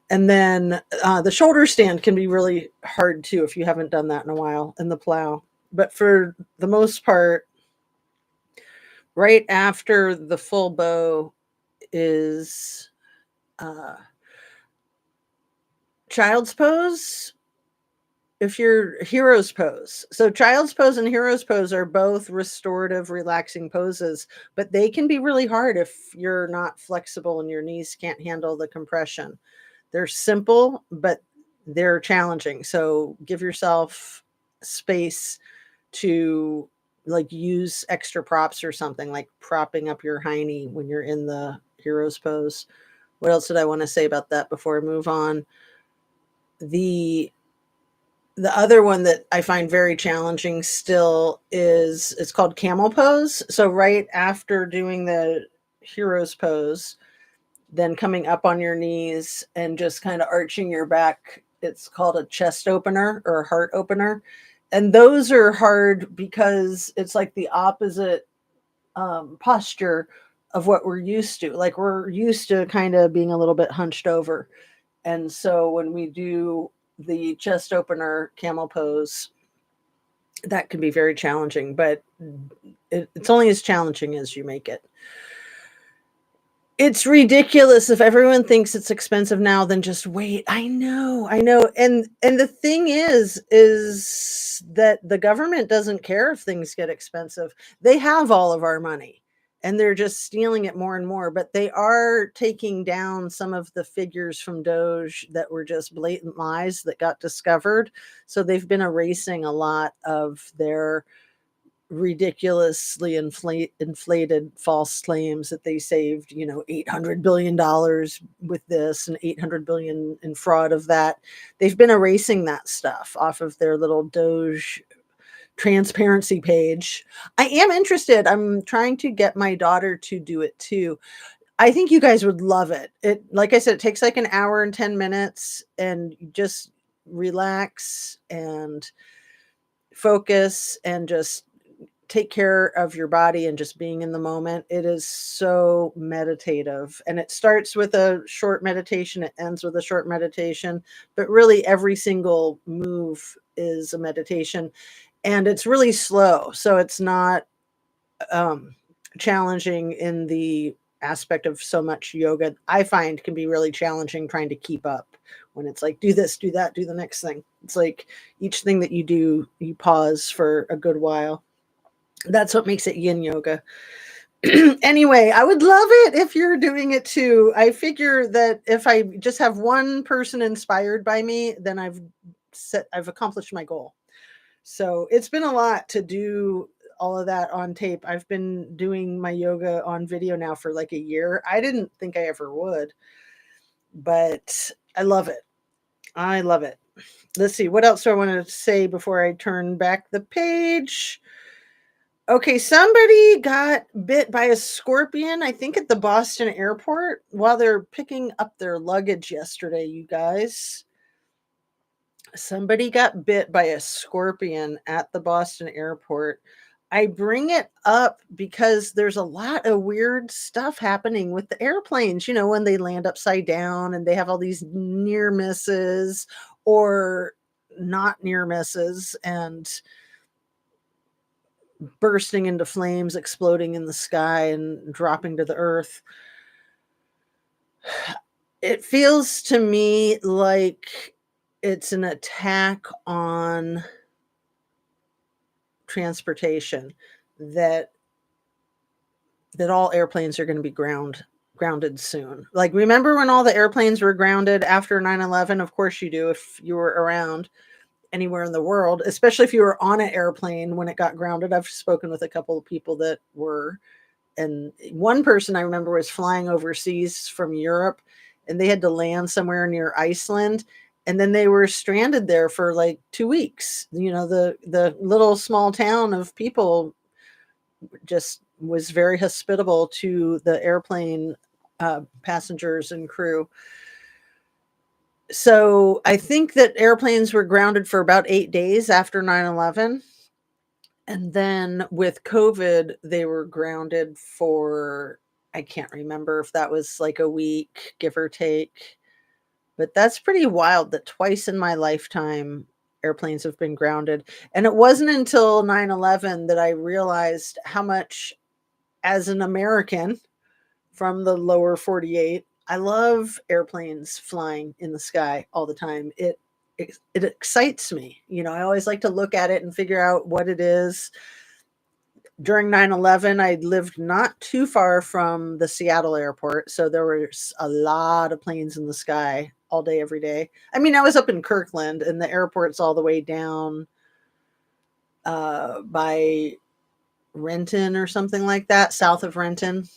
And then the shoulder stand can be really hard too if you haven't done that in a while, and the plow. But for the most part, right after the full bow is child's pose. If you're hero's pose. So child's pose and hero's pose are both restorative, relaxing poses, but they can be really hard if you're not flexible and your knees can't handle the compression. They're simple, but they're challenging. So give yourself space to like use extra props or something, like propping up your hiney when you're in the hero's pose. What else did I want to say about that before I move on? The other one that I find very challenging still is, it's called camel pose. So right after doing the hero's pose, then coming up on your knees and just kind of arching your back. It's called a chest opener or a heart opener. And those are hard because it's like the opposite posture of what we're used to. Like we're used to kind of being a little bit hunched over. And so when we do the chest opener camel pose, that can be very challenging, but it's only as challenging as you make it. It's ridiculous. If everyone thinks it's expensive now, then just wait. I know. And the thing is that the government doesn't care if things get expensive. They have all of our money and they're just stealing it more and more, but they are taking down some of the figures from Doge that were just blatant lies that got discovered. So they've been erasing a lot of their ridiculously inflated false claims that they saved, $800 billion with this and 800 billion in fraud of that. They've been erasing that stuff off of their little Doge transparency page. I am interested. I'm trying to get my daughter to do it too. I think you guys would love it. It, like I said, it takes like an hour and 10 minutes, and you just relax and focus and just take care of your body and just being in the moment. It is so meditative, and it starts with a short meditation. It ends with a short meditation, but really every single move is a meditation, and it's really slow. So it's not challenging in the aspect of so much yoga. I find can be really challenging trying to keep up when it's like, do this, do that, do the next thing. It's like each thing that you do, you pause for a good while. That's what makes it yin yoga. Anyway, I would love it if you're doing it too. I figure that if I just have one person inspired by me, then I've accomplished my goal. So it's been a lot to do all of that on tape. I've been doing my yoga on video now for like a year. I didn't think I ever would, but I love it. I love it. Let's see. What else do I want to say before I turn back the page? Okay, somebody got bit by a scorpion, I think at the Boston airport while they're picking up their luggage yesterday, you guys. Somebody got bit by a scorpion at the Boston airport. I bring it up because there's a lot of weird stuff happening with the airplanes, when they land upside down and they have all these near misses or not near misses and bursting into flames, exploding in the sky and dropping to the earth. It feels to me like it's an attack on transportation, that all airplanes are going to be grounded soon. Like, remember when all the airplanes were grounded after 9/11? Of course you do, if you were around anywhere in the world, especially if you were on an airplane when it got grounded. I've spoken with a couple of people that were, and one person I remember was flying overseas from Europe, and they had to land somewhere near Iceland, and then they were stranded there for like 2 weeks. The little small town of people just was very hospitable to the airplane passengers and crew. So I think that airplanes were grounded for about 8 days after 9/11. And then with COVID, they were grounded for, I can't remember if that was like a week, give or take. But that's pretty wild that twice in my lifetime airplanes have been grounded. And it wasn't until 9/11 that I realized how much, as an American from the lower 48, I love airplanes flying in the sky all the time. It excites me. You know, I always like to look at it and figure out what it is. During 9/11, I lived not too far from the Seattle airport, so there was a lot of planes in the sky all day, every day. I mean, I was up in Kirkland, and the airport's all the way down by Renton or something like that, south of Renton.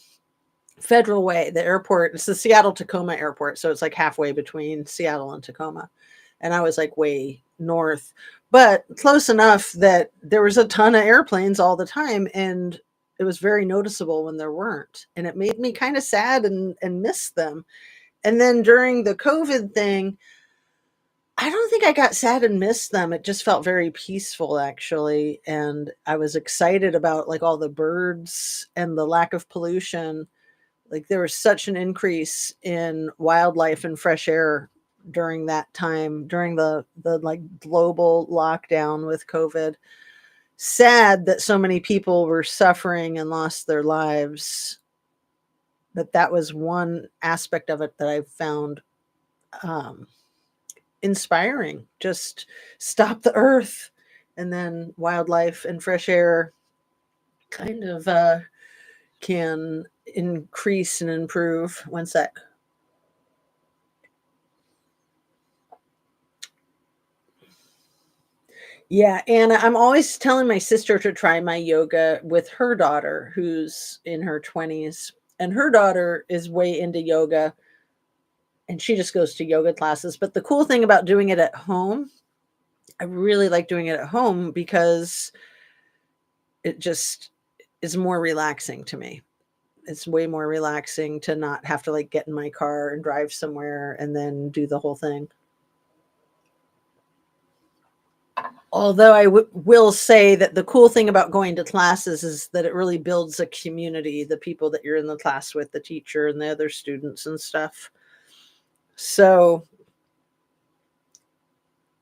Federal Way, the airport, it's the Seattle Tacoma airport, so it's like halfway between Seattle and Tacoma. And I was like way north, but close enough that there was a ton of airplanes all the time, and it was very noticeable when there weren't. And it made me kind of sad and miss them. And then during the COVID thing, I don't think I got sad and missed them. It just felt very peaceful, actually. And I was excited about like all the birds and the lack of pollution. Like there was such an increase in wildlife and fresh air during that time, during the like global lockdown with COVID. Sad that so many people were suffering and lost their lives. But that was one aspect of it that I found um, inspiring. Just stop the earth, and then wildlife and fresh air kind of can increase and improve. One sec. Yeah, and I'm always telling my sister to try my yoga with her daughter, who's in her 20s, and her daughter is way into yoga, and she just goes to yoga classes. But the cool thing about doing it at home, I really like doing it at home because it just is more relaxing to me. It's way more relaxing to not have to like get in my car and drive somewhere and then do the whole thing. Although will say that the cool thing about going to classes is that it really builds a community, the people that you're in the class with, the teacher and the other students and stuff. So,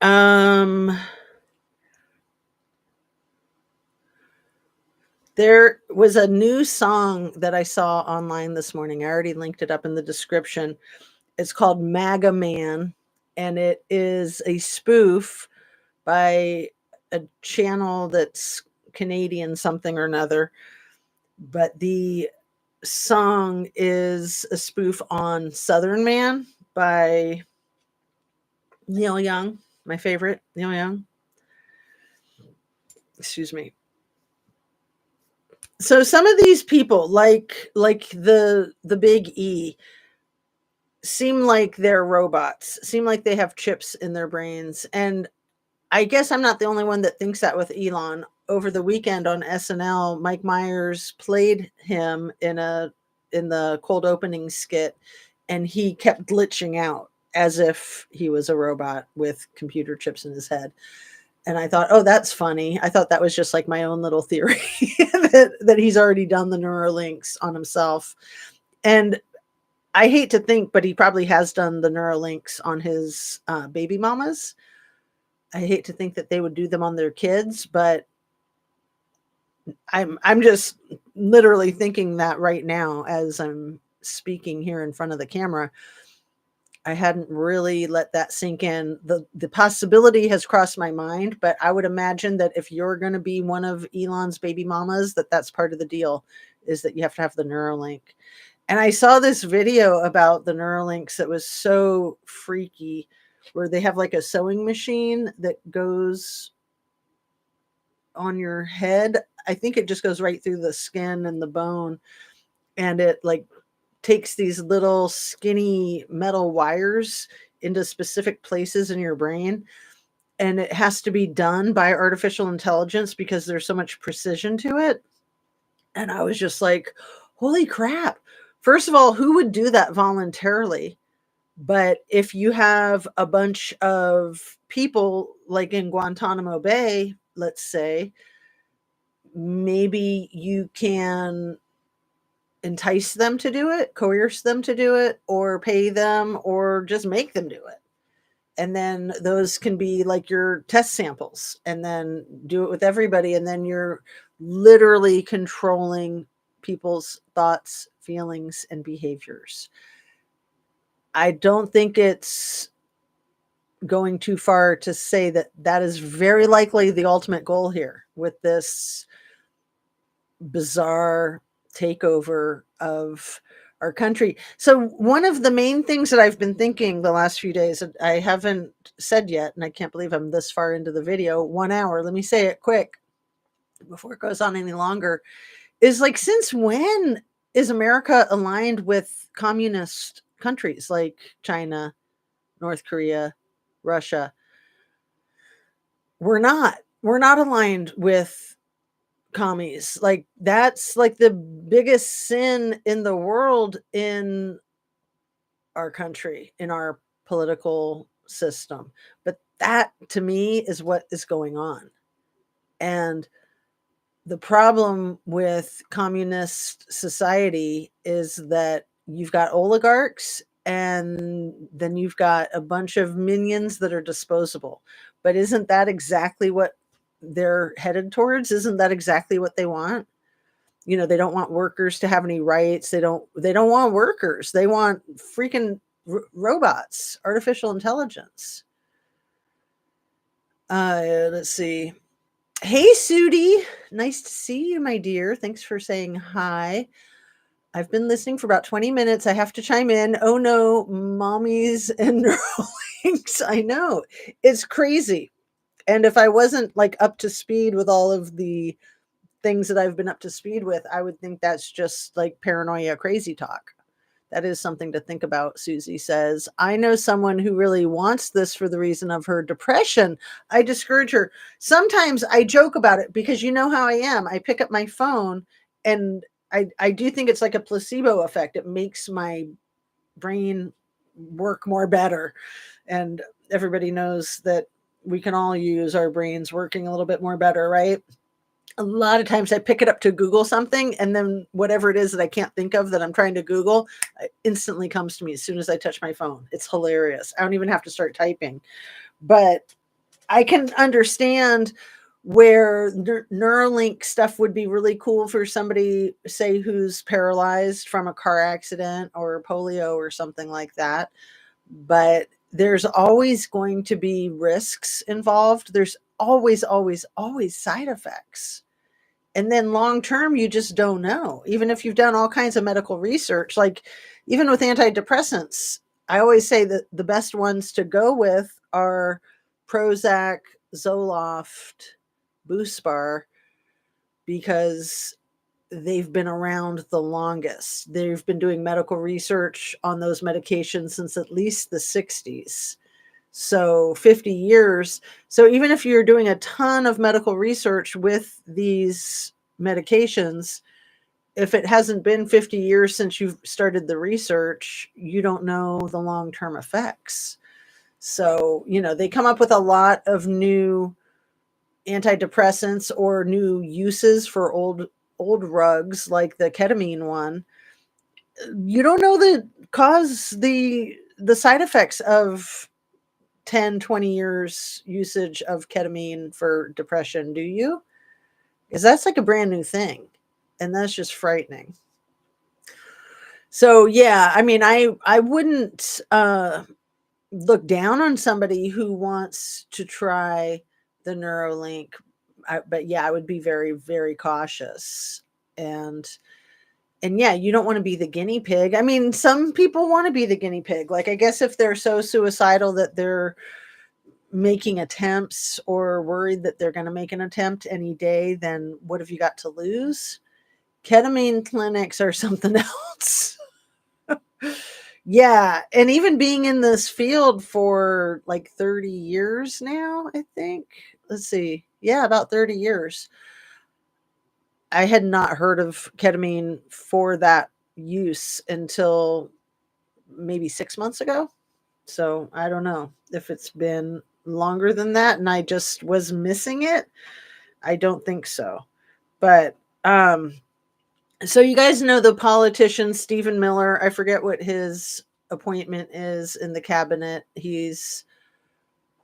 um, there was a new song that I saw online this morning. I already linked it up in the description. It's called MAGA Man, and it is a spoof by a channel that's Canadian something or another. But the song is a spoof on Southern Man by Neil Young, my favorite, Neil Young. Excuse me. So some of these people, like the big E, seem like they're robots, seem like they have chips in their brains. And I guess I'm not the only one that thinks that with Elon. Over the weekend on SNL, Mike Myers played him in the cold opening skit, and he kept glitching out as if he was a robot with computer chips in his head. And I thought, oh, that's funny. I thought that was just like my own little theory that he's already done the Neuralinks on himself. And I hate to think, but he probably has done the Neuralinks on his baby mamas. I hate to think that they would do them on their kids, but I'm just literally thinking that right now as I'm speaking here in front of the camera. I hadn't really let that sink in. The possibility has crossed my mind, but I would imagine that if you're going to be one of Elon's baby mamas, that's part of the deal, is that you have to have the Neuralink. And I saw this video about the Neuralinks that was so freaky, where they have like a sewing machine that goes on your head. I think it just goes right through the skin and the bone, and it like takes these little skinny metal wires into specific places in your brain, and it has to be done by artificial intelligence because there's so much precision to it. And I was just like, holy crap. First of all, who would do that voluntarily? But if you have a bunch of people like in Guantanamo Bay, let's say, maybe you can entice them to do it, coerce them to do it, or pay them, or just make them do it. And then those can be like your test samples, and then do it with everybody. And then you're literally controlling people's thoughts, feelings, and behaviors. I don't think it's going too far to say that that is very likely the ultimate goal here with this bizarre takeover of our country. So one of the main things that I've been thinking the last few days, that I haven't said yet, and I can't believe I'm this far into the video, 1 hour, let me say it quick before it goes on any longer, is like, since when is America aligned with communist countries like China, North Korea, Russia? We're not aligned with commies. Like, that's like the biggest sin in the world in our country, in our political system. But that to me is what is going on. And the problem with communist society is that you've got oligarchs, and then you've got a bunch of minions that are disposable. But isn't that exactly what they're headed towards? Isn't that exactly what they want? They don't want workers to have any rights. They don't want workers. They want freaking robots, artificial intelligence. Let's see. Hey, Sudie. Nice to see you, my dear. Thanks for saying hi. I've been listening for about 20 minutes. I have to chime in. Oh no, mommies and Neuralinks. I know. It's crazy. And if I wasn't like up to speed with all of the things that I've been up to speed with, I would think that's just like paranoia crazy talk. That is something to think about. Susie says, I know someone who really wants this for the reason of her depression. I discourage her. Sometimes I joke about it because you know how I am. I pick up my phone, and I do think it's like a placebo effect. It makes my brain work more better. And everybody knows that we can all use our brains working a little bit more better, right? A lot of times I pick it up to Google something, and then whatever it is that I can't think of that I'm trying to Google, it instantly comes to me as soon as I touch my phone. It's hilarious. I don't even have to start typing. But I can understand where Neuralink stuff would be really cool for somebody, say, who's paralyzed from a car accident or polio or something like that. But there's always going to be risks involved. There's always, always, always side effects. And then long term, you just don't know. Even if you've done all kinds of medical research, like even with antidepressants, I always say that the best ones to go with are Prozac, Zoloft, Buspar, because they've been around the longest. They've been doing medical research on those medications since at least the 60s. So 50 years. So even if you're doing a ton of medical research with these medications, if it hasn't been 50 years since you've started the research, you don't know the long-term effects. So, they come up with a lot of new antidepressants or new uses for old drugs, like the ketamine one. You don't know the side effects of 10, 20 years usage of ketamine for depression, do you? Because that's like a brand new thing, and that's just frightening. So yeah, I mean, I wouldn't look down on somebody who wants to try the Neuralink, but yeah, I would be very, very cautious. And yeah, you don't want to be the guinea pig. I mean, some people want to be the guinea pig. Like, I guess if they're so suicidal that they're making attempts or worried that they're going to make an attempt any day, then what have you got to lose? Ketamine clinics are something else. Yeah, and even being in this field for like 30 years now, I think. Let's see. Yeah, about 30 years. I had not heard of ketamine for that use until maybe 6 months ago. So I don't know if it's been longer than that and I just was missing it. I don't think so. But so you guys know the politician Stephen Miller. I forget what his appointment is in the cabinet. He's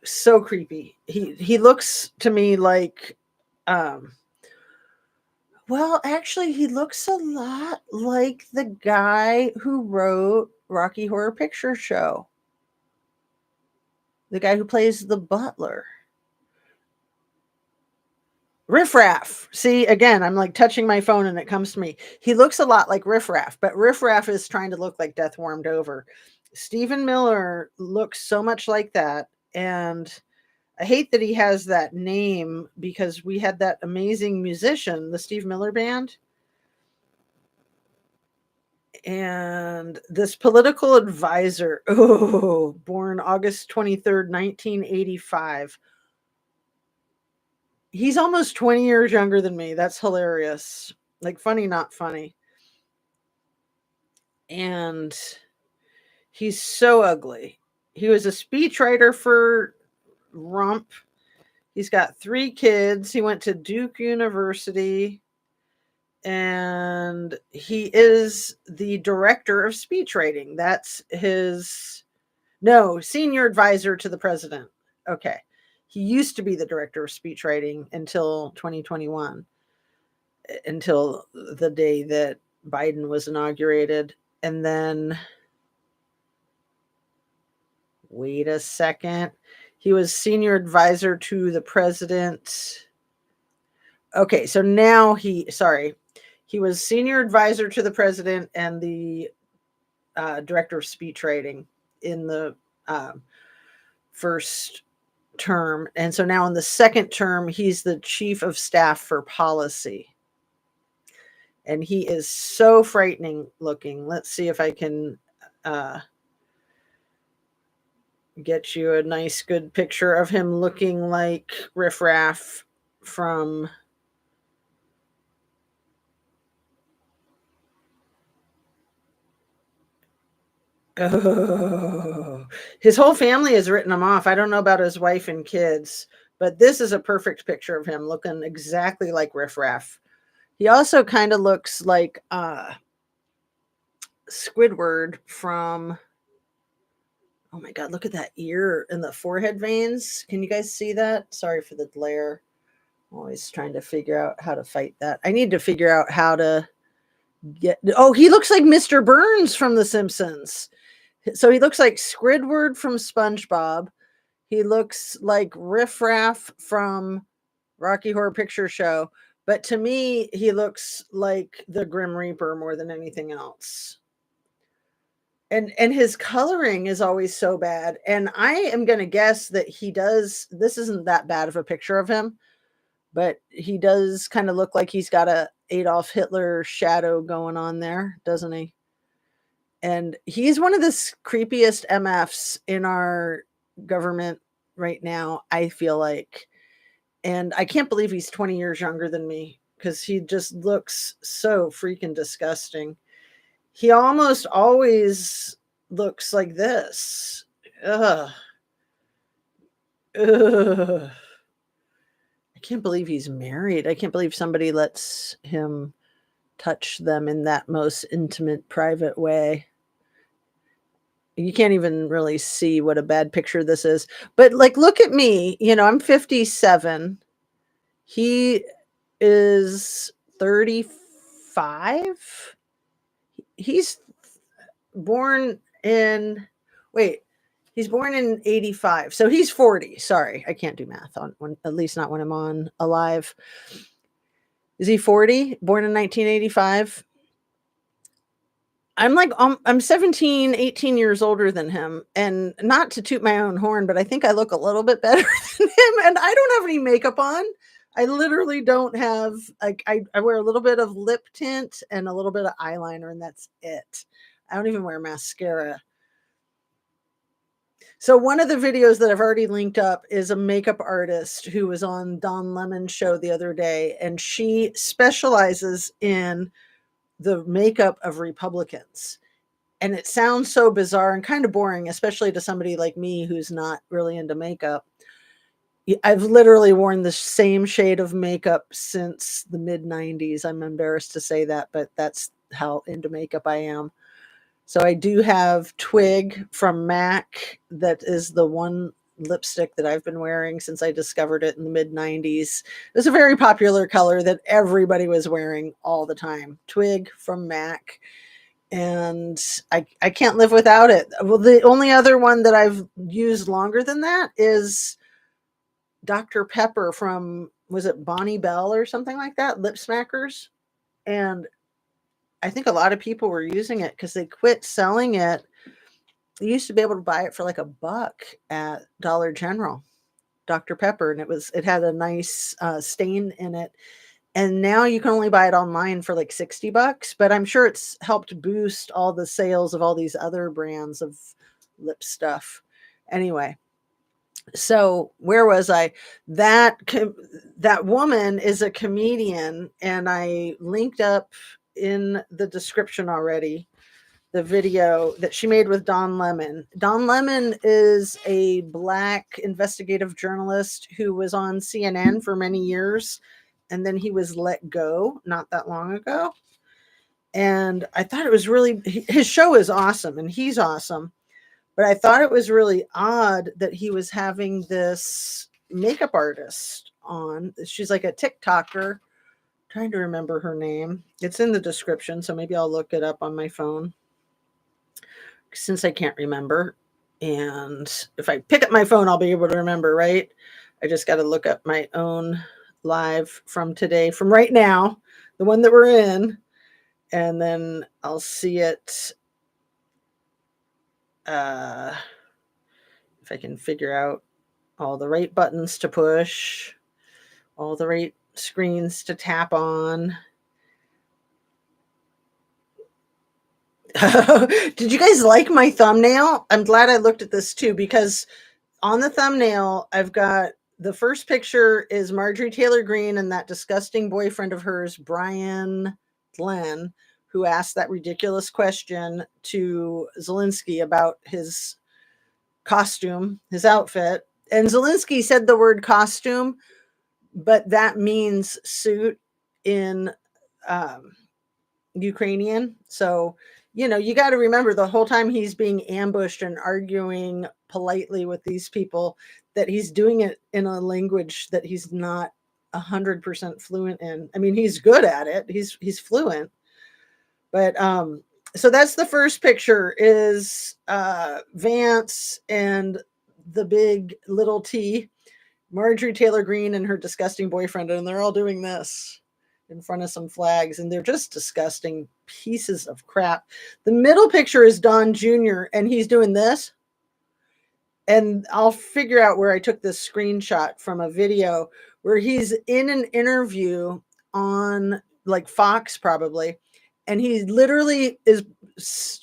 so creepy. He looks to me like um well, actually he looks a lot like the guy who wrote Rocky Horror Picture Show. The guy who plays the butler. Riff Raff. See, again, I'm like touching my phone and it comes to me. He looks a lot like Riff Raff, but Riff Raff is trying to look like Death Warmed Over. Stephen Miller looks so much like that. And I hate that he has that name because we had that amazing musician, the Steve Miller Band. And this political advisor, born August 23rd, 1985. He's almost 20 years younger than me. That's hilarious. Like funny, not funny. And he's so ugly. He was a speechwriter for Rump. He's got 3 kids. He went to Duke University. And he is the director of speech writing. That's his, no, senior advisor to the president. Okay. He used to be the director of speech writing until 2021, until the day that Biden was inaugurated. And then, wait a second, he was senior advisor to the president. Okay, so now he was senior advisor to the president and the director of speech writing in the first term. And so now in the second term, he's the chief of staff for policy. And he is so frightening looking. Let's see if I can get you a nice, good picture of him looking like Riff Raff from... Oh, his whole family has written him off. I don't know about his wife and kids, but this is a perfect picture of him looking exactly like Riff Raff. He also kind of looks like Squidward from... Oh my God, look at that ear and the forehead veins. Can you guys see that? Sorry for the glare. I'm always trying to figure out how to fight that. I need to figure out how to get... Oh, he looks like Mr. Burns from The Simpsons. So he looks like Squidward from SpongeBob. He looks like Riff Raff from Rocky Horror Picture Show. But to me, he looks like the Grim Reaper more than anything else. And his coloring is always so bad. And I am going to guess that he does... This isn't that bad of a picture of him, but he does kind of look like he's got a Adolf Hitler shadow going on there, doesn't he? And he's one of the creepiest MFs in our government right now, I feel like. And I can't believe he's 20 years younger than me because he just looks so freaking disgusting. He almost always looks like this. Ugh. Ugh. I can't believe he's married. I can't believe somebody lets him touch them in that most intimate, private way. You can't even really see what a bad picture this is. But like, look at me. You know, I'm 57. He is 35. He's born in... Wait, he's born in 85. So he's 40. Sorry, I can't do math on when, at least not when I'm on alive. Is he 40? Born in 1985? I'm like, I'm 17, 18 years older than him. And not to toot my own horn, but I think I look a little bit better than him. And I don't have any makeup on. I literally don't have, like, I wear a little bit of lip tint and a little bit of eyeliner, and that's it. I don't even wear mascara. So one of the videos that I've already linked up is a makeup artist who was on Don Lemon's show the other day, and she specializes in the makeup of Republicans. And it sounds so bizarre and kind of boring, especially to somebody like me who's not really into makeup. I've literally worn the same shade of makeup since the mid 90s. I'm embarrassed to say that, but that's how into makeup I am. So I do have Twig from MAC. That is the one lipstick that I've been wearing since I discovered it in the mid 90s. It was a very popular color that everybody was wearing all the time. Twig from MAC. And I can't live without it. Well, the only other one that I've used longer than that is Dr. Pepper from, was it Bonnie Bell or something like that? Lip Smackers. And I think a lot of people were using it because they quit selling it. You used to be able to buy it for like $1 at Dollar General, Dr. Pepper, and it had a nice stain in it. And now you can only buy it online for like $60, but I'm sure it's helped boost all the sales of all these other brands of lip stuff. Anyway, so where was I? That woman is a comedian, and I linked up in the description already the video that she made with Don Lemon. Don Lemon is a Black investigative journalist who was on CNN for many years, and then he was let go not that long ago. And I thought it was really, his show is awesome and he's awesome, but I thought it was really odd that he was having this makeup artist on. She's like a TikToker. Trying to remember her name. It's in the description, so maybe I'll look it up on my phone since I can't remember. And if I pick up my phone, I'll be able to remember, right? I just got to look up my own live from today, from right now, the one that we're in, and then I'll see it. If I can figure out all the right buttons to push, all the right screens to tap on. Did you guys like my thumbnail? I'm glad I looked at this too, because on the thumbnail, I've got the first picture is Marjorie Taylor Greene and that disgusting boyfriend of hers, Brian Glenn, who asked that ridiculous question to Zelensky about his costume, his outfit. And Zelensky said the word costume, but that means suit in Ukrainian. So, you got to remember the whole time he's being ambushed and arguing politely with these people that he's doing it in a language that he's not 100% fluent in. I mean, he's good at it. He's fluent. But so that's the first picture is Vance and the big little T, Marjorie Taylor Greene and her disgusting boyfriend, and they're all doing this in front of some flags, and they're just disgusting pieces of crap. The middle picture is Don Jr., and he's doing this. And I'll figure out where I took this screenshot from a video where he's in an interview on like Fox probably, and he literally is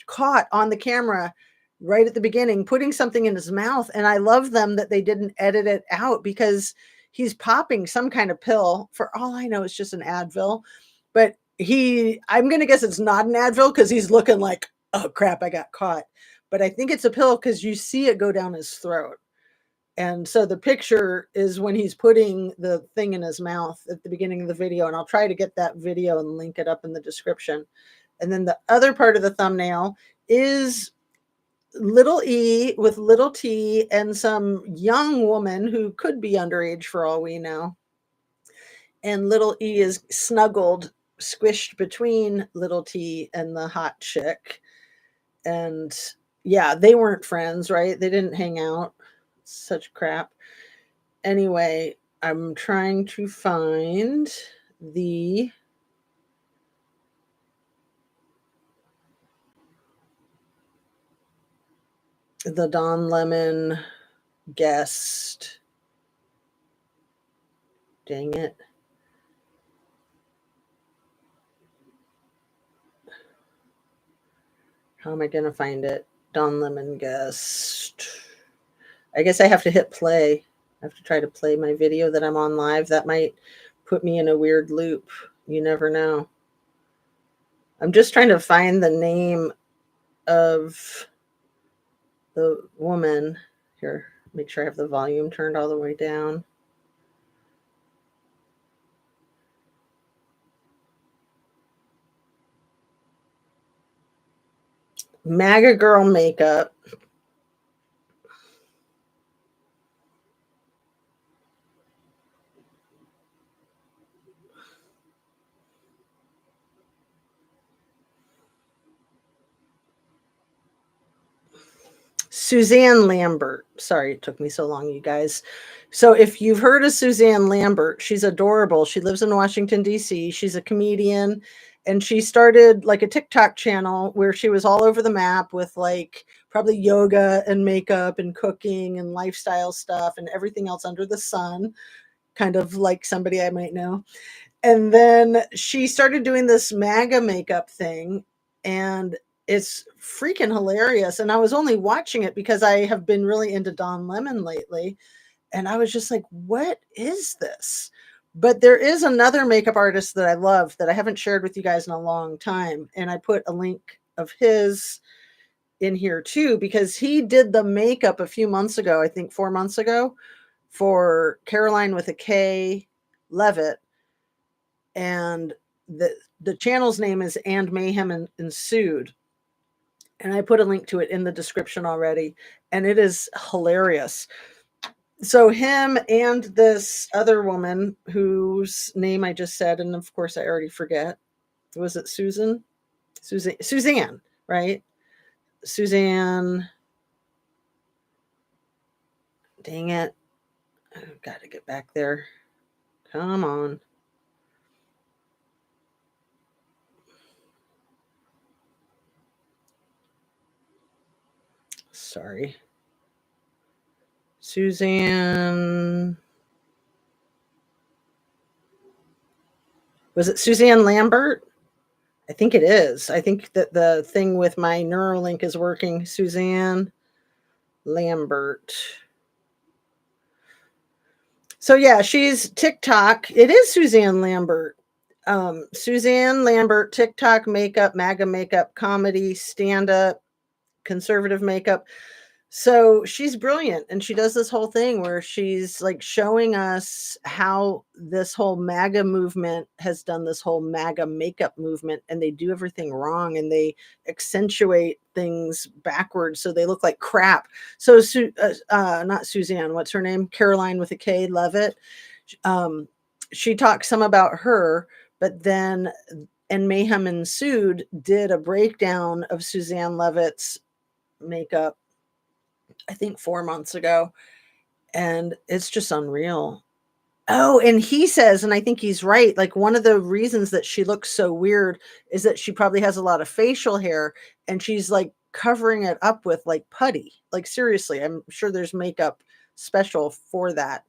caught on the camera right at the beginning putting something in his mouth. And I love them that they didn't edit it out, because he's popping some kind of pill. For all I know, it's just an Advil, but I'm going to guess it's not an Advil because he's looking like, oh crap, I got caught. But I think it's a pill because you see it go down his throat. And so the picture is when he's putting the thing in his mouth at the beginning of the video. And I'll try to get that video and link it up in the description. And then the other part of the thumbnail is little E with little T and some young woman who could be underage for all we know. And little E is snuggled, squished between little T and the hot chick. And yeah, they weren't friends, right? They didn't hang out. Such crap. Anyway, I'm trying to find the Don Lemon guest. Dang it. How am I going to find it? Don Lemon guest. I guess I have to hit play. I have to try to play my video that I'm on live. That might put me in a weird loop. You never know. I'm just trying to find the name of the woman. Here, make sure I have the volume turned all the way down. MAGA girl makeup. Suzanne Lambert. Sorry it took me so long, you guys. So if you've heard of Suzanne Lambert, she's adorable. She lives in Washington, D.C. She's a comedian, and she started like a TikTok channel where she was all over the map with like probably yoga and makeup and cooking and lifestyle stuff and everything else under the sun, kind of like somebody I might know. And then she started doing this MAGA makeup thing, and it's freaking hilarious. And I was only watching it because I have been really into Don Lemon lately. And I was just like, what is this? But there is another makeup artist that I love that I haven't shared with you guys in a long time. And I put a link of his in here too, because he did the makeup a few months ago, I think 4 months ago, for Caroline with a K Levitt. And the channel's name is And Mayhem Ensued. And I put a link to it in the description already. And it is hilarious. So him and this other woman whose name I just said, and of course I already forget. Was it Susan? Suzanne, right? Suzanne. Dang it. I've got to get back there. Come on. Sorry. Suzanne. Was it Suzanne Lambert? I think it is. I think that the thing with my Neuralink is working. Suzanne Lambert. So yeah, she's TikTok. It is Suzanne Lambert. Suzanne Lambert, TikTok makeup, MAGA makeup, comedy, stand-up, conservative makeup. So she's brilliant, and she does this whole thing where she's like showing us how this whole MAGA movement has done this whole MAGA makeup movement, and they do everything wrong and they accentuate things backwards so they look like crap. So not Suzanne, what's her name? Caroline with a K Levitt. She talks some about her, but then And Mayhem Ensued did a breakdown of Suzanne Levitt's makeup, I think 4 months ago, and it's just unreal. Oh, and he says, and I think he's right, like one of the reasons that she looks so weird is that she probably has a lot of facial hair and she's like covering it up with like putty. Like seriously, I'm sure there's makeup special for that.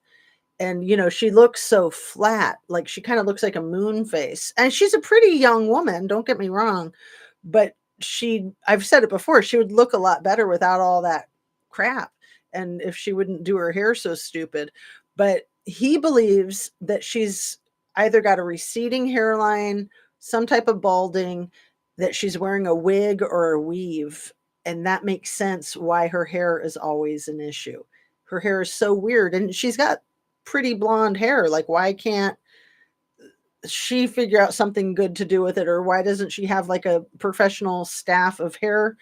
And she looks so flat, like she kind of looks like a moon face. And she's a pretty young woman, don't get me wrong, but I've said it before, she would look a lot better without all that crap, and if she wouldn't do her hair so stupid. But he believes that she's either got a receding hairline, some type of balding, that she's wearing a wig or a weave, and that makes sense why her hair is always an issue. Her hair is so weird, and she's got pretty blonde hair. Like, why can't she figure out something good to do with it? Or why doesn't she have like a professional staff of hair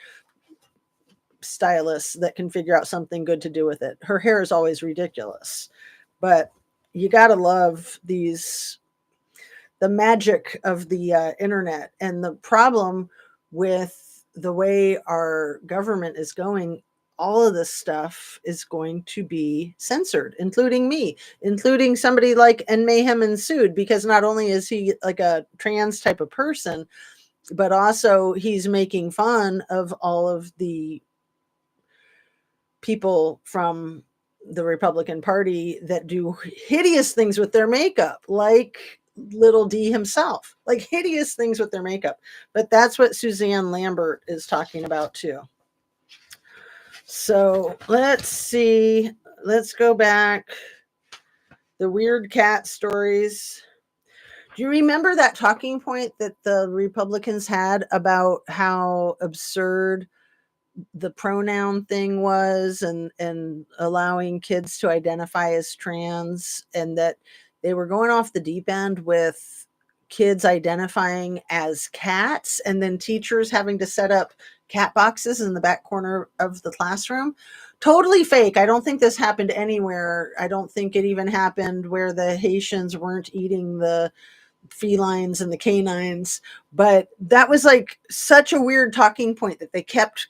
stylists that can figure out something good to do with it? Her hair is always ridiculous. But you got to love the magic of the internet. And the problem with the way our government is going, all of this stuff is going to be censored, including me, including somebody like And Mayhem Ensued, because not only is he like a trans type of person, but also he's making fun of all of the people from the Republican Party that do hideous things with their makeup, like Little D himself, like hideous things with their makeup. But that's what Suzanne Lambert is talking about too. So let's see. Let's go back. The weird cat stories. Do you remember that talking point that the Republicans had about how absurd the pronoun thing was, and allowing kids to identify as trans, and that they were going off the deep end with kids identifying as cats, and then teachers having to set up cat boxes in the back corner of the classroom. Totally fake. I don't think this happened anywhere. I don't think it even happened where the Haitians weren't eating the felines and the canines, but that was like such a weird talking point that they kept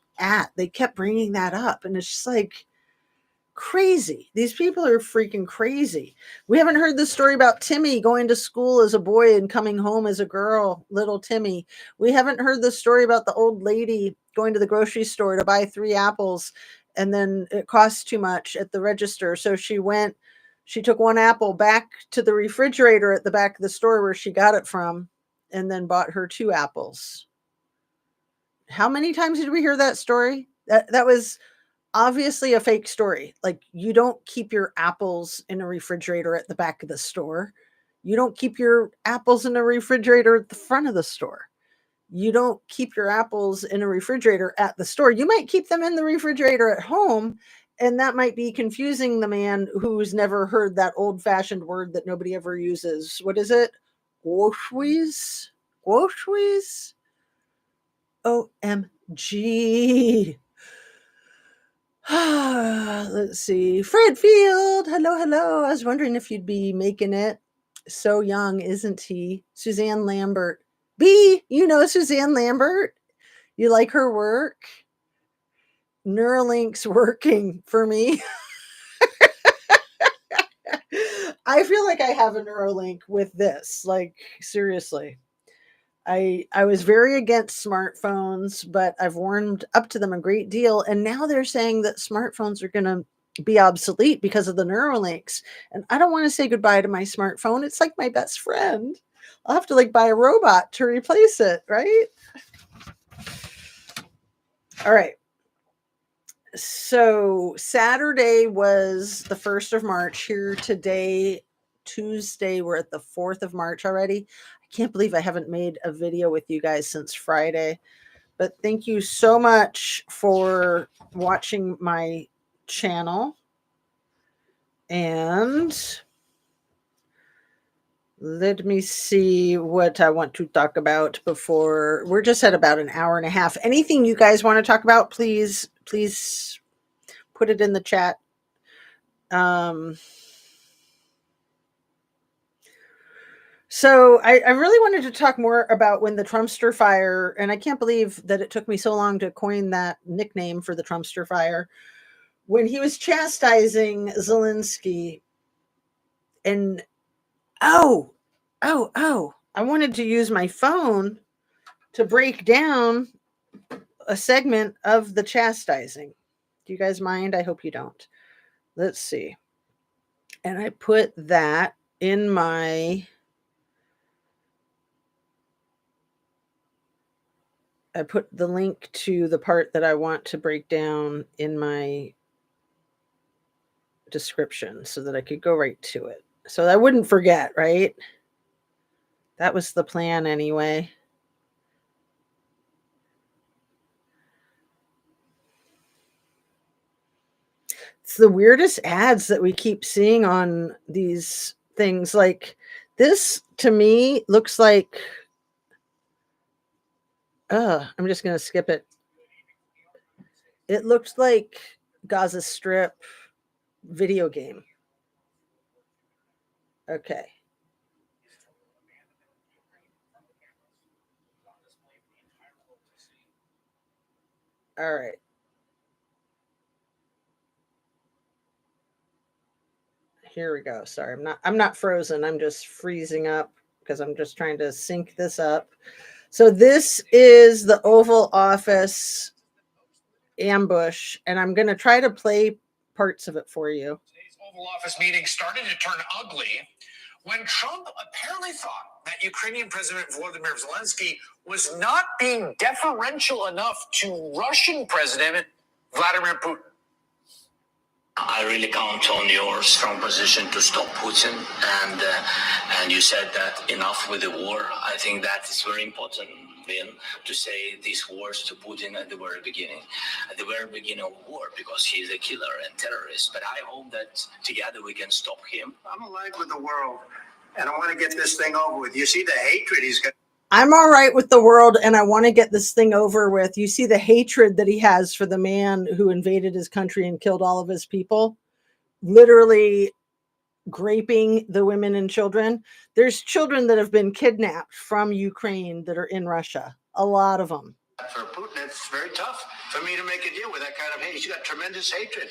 bringing that up, and it's just like crazy. These people are freaking crazy. We haven't heard the story about Timmy going to school as a boy and coming home as a girl, little Timmy. We haven't heard the story about the old lady going to the grocery store to buy 3 apples, and then it cost too much at the register, so she took 1 apple back to the refrigerator at the back of the store where she got it from, and then bought her 2 apples. How many times did we hear that story? That was obviously a fake story. Like, you don't keep your apples in a refrigerator at the back of the store. You don't keep your apples in a refrigerator at the front of the store. You don't keep your apples in a refrigerator at the store. You might keep them in the refrigerator at home, and that might be confusing the man who's never heard that old-fashioned word that nobody ever uses. What is it? Groceries? Groceries? OMG. Let's see. Fred Field. Hello, hello. I was wondering if you'd be making it. So young, isn't he? Suzanne Lambert. B, you know Suzanne Lambert? You like her work? Neuralink's working for me. I feel like I have a Neuralink with this. Like, seriously. I was very against smartphones, but I've warmed up to them a great deal. And now they're saying that smartphones are going to be obsolete because of the Neuralinks. And I don't want to say goodbye to my smartphone. It's like my best friend. I'll have to like buy a robot to replace it, right? All right. So Saturday was the 1st of March. Here today, Tuesday, we're at the 4th of March already. I can't believe I haven't made a video with you guys since Friday. But thank you so much for watching my channel. And let me see what I want to talk about before. We're just at about an hour and a half. Anything you guys want to talk about, please put it in the chat. So I really wanted to talk more about when the Trumpster fire, and I can't believe that it took me so long to coin that nickname for the Trumpster fire, when he was chastising Zelensky. And I wanted to use my phone to break down a segment of the chastising. Do you guys mind? I hope you don't. Let's see. And I put that in my... I put the link to the part that I want to break down in my description so that I could go right to it. So I wouldn't forget, right? That was the plan anyway. It's the weirdest ads that we keep seeing on these things. Like, this to me looks like... I'm just going to skip it. It looks like Gaza Strip video game. Okay. All right. Here we go. Sorry, I'm not frozen. I'm just freezing up because I'm just trying to sync this up. So this is the Oval Office ambush, and I'm going to try to play parts of it for you. Today's Oval Office meeting started to turn ugly when Trump apparently thought that Ukrainian President Volodymyr Zelensky was not being deferential enough to Russian President Vladimir Putin. I really count on your strong position to stop Putin, and you said that enough with the war. I think that is very important, Vin, to say these words to Putin at the very beginning of war, because he is a killer and terrorist. But I hope that together we can stop him. I'm aligned with the world, and I want to get this thing over with. You see the hatred he's got. I'm all right with the world, and I want to get this thing over with. You see the hatred that he has for the man who invaded his country and killed all of his people, literally raping the women and children. There's children that have been kidnapped from Ukraine that are in Russia, a lot of them. For Putin, it's very tough for me to make a deal with that kind of hate. He's got tremendous hatred.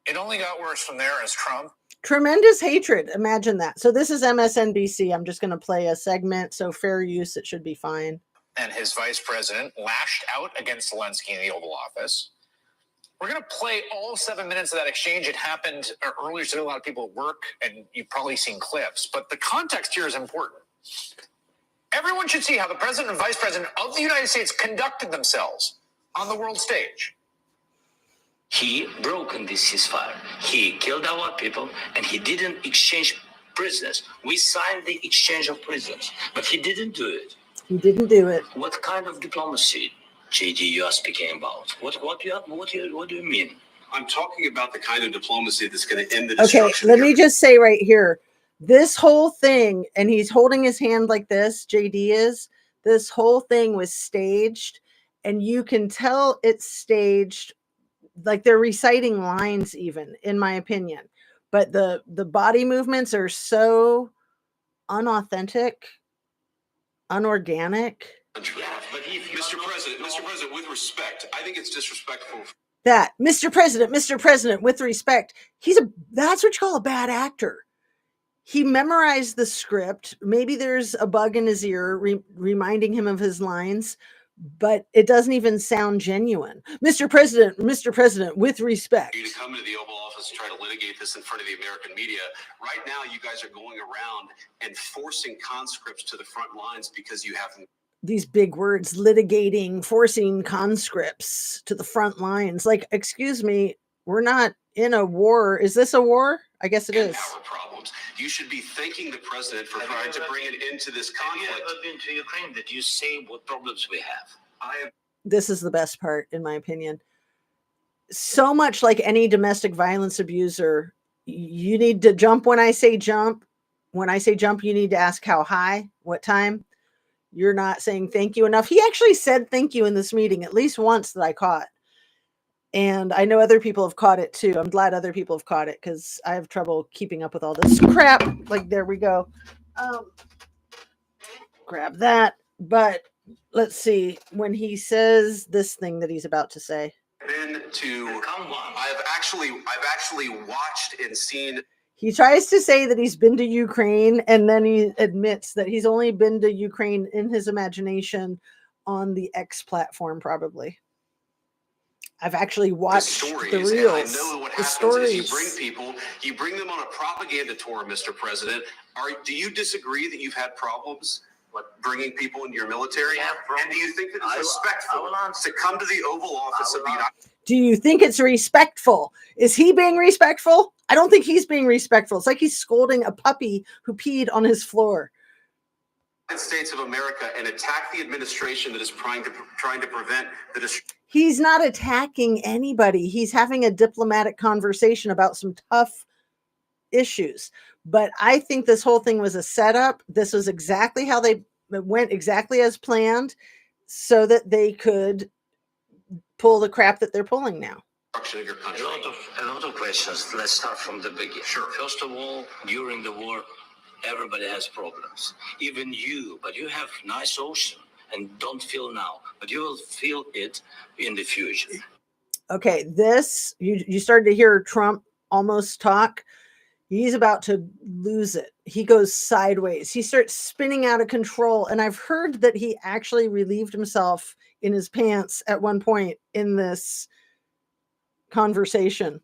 It only got worse from there as Trump. Tremendous hatred. Imagine that. So this is MSNBC. I'm just going to play a segment. So fair use, it should be fine. And his vice president lashed out against Zelensky in the Oval Office. We're going to play all 7 minutes of that exchange. It happened earlier today. A lot of people at work, and you've probably seen clips. But the context here is important. Everyone should see how the president and vice president of the United States conducted themselves on the world stage. He broke this ceasefire. He killed our people, and he didn't exchange prisoners. We signed the exchange of prisoners, but he didn't do it. He didn't do it. What kind of diplomacy, JD, you are speaking about? What do you mean? I'm talking about the kind of diplomacy that's going to end the Okay, destruction. let me just say right here, this whole thing, and he's holding his hand like this, JD is, this whole thing was staged, and you can tell it's staged, like they're reciting lines even, in my opinion. But the body movements are so unauthentic, unorganic. Yeah, but Mr. President, with respect, I think it's disrespectful. That Mr. President, with respect, that's what you call a bad actor. He memorized the script. Maybe there's a bug in his ear reminding him of his lines, but it doesn't even sound genuine. Mr. President, with respect. You to come into the Oval Office and try to litigate this in front of the American media. Right now, you guys are going around and forcing conscripts to the front lines because you haven't. These big words, litigating, forcing conscripts to the front lines. Like, excuse me, we're not in a war. Is this a war? I guess it is. Power problems. You should be thanking the president for trying to bring an end to this conflict. Have you ever been to Ukraine? Did you say what problems we have? This is the best part, in my opinion. So much like any domestic violence abuser, you need to jump when I say jump. When I say jump, you need to ask how high, what time. You're not saying thank you enough. He actually said thank you in this meeting at least once that I caught. And I know other people have caught it too. I'm glad other people have caught it because I have trouble keeping up with all this crap. Like, there we go. Grab that. But let's see. When he says this thing that he's about to say. I've actually watched and seen. He tries to say that he's been to Ukraine, and then he admits that he's only been to Ukraine in his imagination on the X platform, probably. I've actually watched the reels. I know what happens is you bring people, you bring them on a propaganda tour, Mr. President. Do you disagree that you've had problems bringing people into your military? And do you think that it's respectful to come to the Oval Office of the United States? Do you think it's respectful? Is he being respectful? I don't think he's being respectful. It's like he's scolding a puppy who peed on his floor. United States of America and attack the administration that is trying to prevent the destruction. He's not attacking anybody. He's having a diplomatic conversation about some tough issues. But I think this whole thing was a setup. This was exactly how it went exactly as planned so that they could pull the crap that they're pulling now. A lot of questions. Let's start from the beginning. Sure. First of all, during the war, everybody has problems. Even you, but you have nice ocean and don't feel now, but you will feel it in the future. Okay, this, you started to hear Trump almost talk. He's about to lose it. He goes sideways. He starts spinning out of control. And I've heard that he actually relieved himself in his pants at one point in this conversation.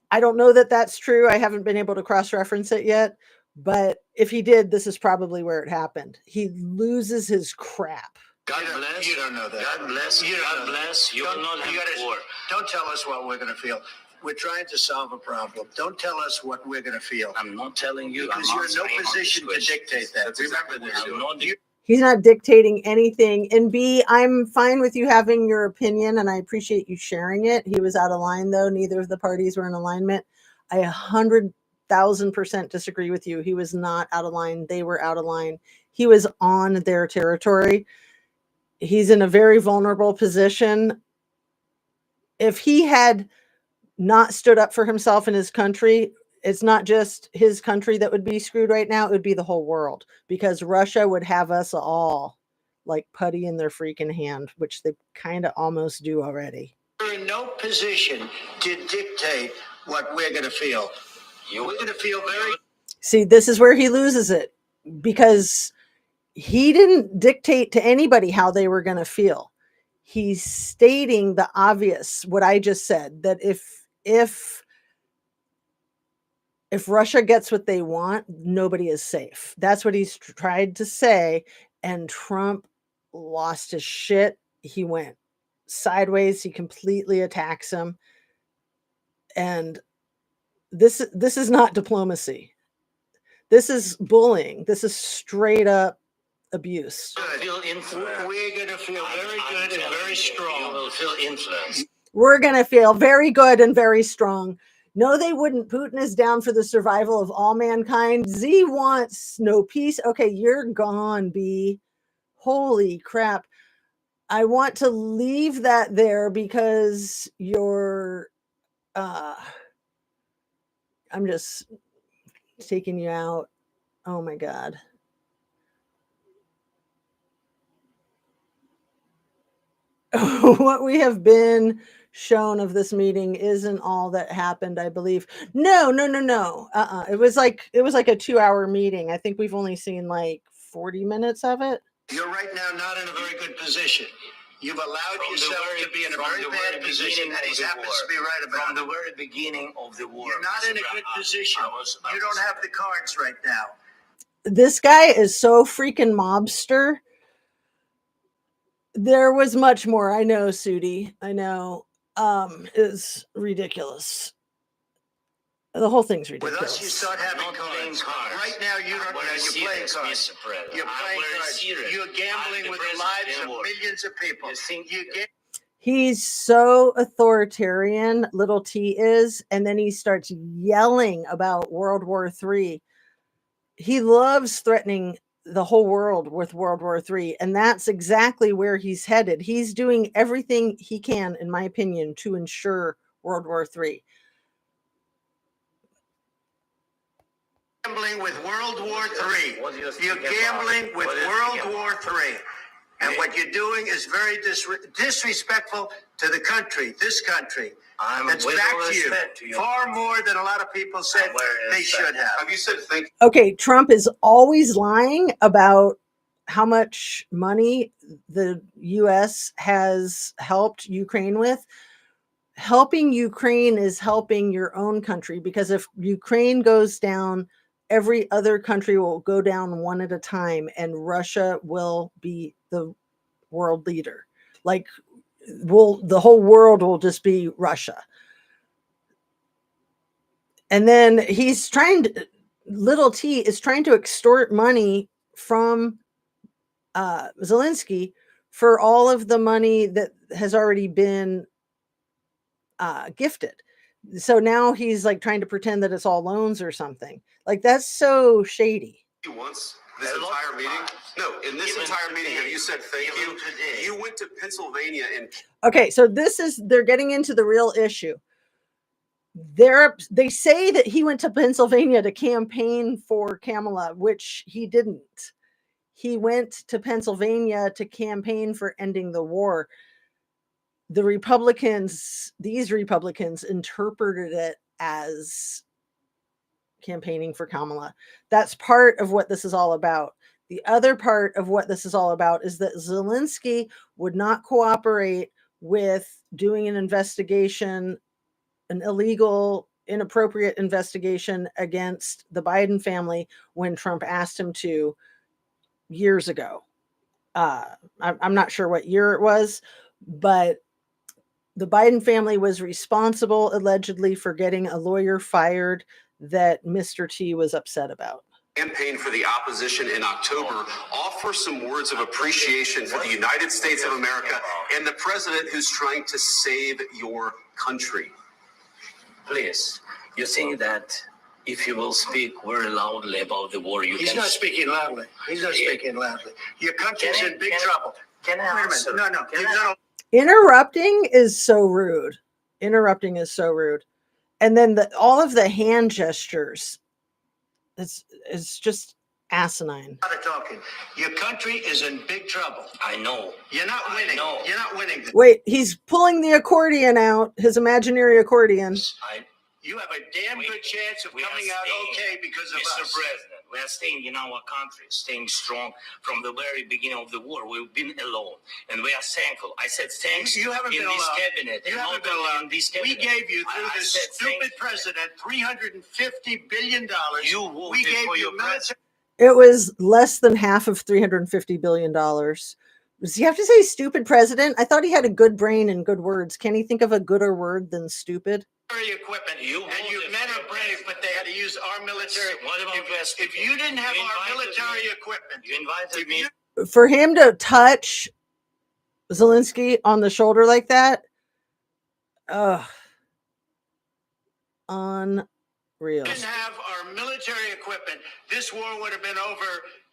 I don't know that that's true. I haven't been able to cross-reference it yet. But if he did, this is probably where it happened. He loses his crap. God bless. You don't know that. God bless. God bless. You will not have war. Don't tell us what we're going to feel. We're trying to solve a problem. Don't tell us what we're going to feel. I'm not telling you. Because you're in no position to dictate that. Remember this. He's not dictating anything. And B, I'm fine with you having your opinion, and I appreciate you sharing it. He was out of line, though. Neither of the parties were in alignment. I 100,000% disagree with you. He was not out of line. They were out of line. He was on their territory. He's in a very vulnerable position. If he had not stood up for himself and his country, it's not just his country that would be screwed right now. It would be the whole world, because Russia would have us all like putty in their freaking hand, which they kind of almost do already. We're in no position to dictate what we're going to feel. We're going to feel very... See, this is where he loses it, because he didn't dictate to anybody how they were going to feel. He's stating the obvious, what I just said, that if Russia gets what they want, nobody is safe. That's what he's tried to say. And Trump lost his shit. He went sideways. He completely attacks him. And this is not diplomacy. This is bullying. This is straight up abuse. We're going to feel very good and very strong. You will feel influenced. We're going to feel very good and very strong. No, they wouldn't. Putin is down for the survival of all mankind. Z wants no peace. Okay, you're gone, B. Holy crap. I want to leave that there because you're... I'm just taking you out. Oh my God. What we have been shown of this meeting isn't all that happened, I believe. No. It was like a 2-hour meeting. I think we've only seen like 40 minutes of it. You're right now not in a very good position. You've allowed yourself to be in a very bad position, and he happens to be right about From the very beginning of the war. You're not in a good position. You don't have the cards right now. This guy is so freaking mobster. There was much more. I know, Sudi. I know. It's ridiculous. The whole thing's ridiculous. With us, you start having cards. Right now, you don't know. You're playing cards. You're playing cards. You're gambling with the lives of millions of people. He's so authoritarian, little T is, and then he starts yelling about World War III. He loves threatening the whole world with World War III, and that's exactly where he's headed. He's doing everything he can, in my opinion, to ensure World War III. Gambling with World War III. You're gambling with World War III. And what you're doing is very disrespectful to the country, this country. That's back to you. Far more than a lot of people said they should have. Have you said thank you? Okay, Trump is always lying about how much money the U.S. has helped Ukraine with. Helping Ukraine is helping your own country, because if Ukraine goes down, every other country will go down one at a time, and Russia will be the world leader. Like, the whole world will just be Russia. And then he's little T is trying to extort money from Zelensky for all of the money that has already been gifted. So now he's like trying to pretend that it's all loans or something. Like, that's so shady. Once this entire meeting? No, in this entire meeting, have you said thank you? You went to Pennsylvania and... Okay, so they're getting into the real issue. They say that he went to Pennsylvania to campaign for Kamala, which he didn't. He went to Pennsylvania to campaign for ending the war. These Republicans interpreted it as campaigning for Kamala. That's part of what this is all about. The other part of what this is all about is that Zelensky would not cooperate with doing an investigation, an illegal, inappropriate investigation against the Biden family when Trump asked him to years ago. I'm not sure what year it was, but the Biden family was responsible, allegedly, for getting a lawyer fired that Mr. T was upset about. Campaign for the opposition in October, offer some words of appreciation for the United States of America and the president who's trying to save your country. Please, you think that if you will speak very loudly about the war, He's not speaking loudly. He's not speaking loudly. Your country's in big trouble. Can I answer? No. You've done Interrupting is so rude. Interrupting is so rude. And then all of the hand gestures, it's just asinine. a lot of talking. Your country is in big trouble. I know. You're not winning. You're not winning. Wait, he's pulling the accordion out, his imaginary accordion. You have a damn good chance of coming out okay because of Mr. us. President, we are staying in our country, staying strong from the very beginning of the war. We've been alone, and we are thankful. I said thanks. You haven't in been this alone. cabinet. You and haven't not been only alone. in this We cabinet. gave you, through I this said stupid thanks. president, $350 billion. You voted We gave for you your military. It was less than half of $350 billion. Does he have to say stupid president? I thought he had a good brain and good words. Can he think of a gooder word than stupid? Equipment. You and you voted men for are your brave, but they had to use our military. What about If you didn't have You our invited military me. equipment, You invited if me. you For him to touch Zelensky on the shoulder like that, unreal. didn't have our military equipment, this war would have been over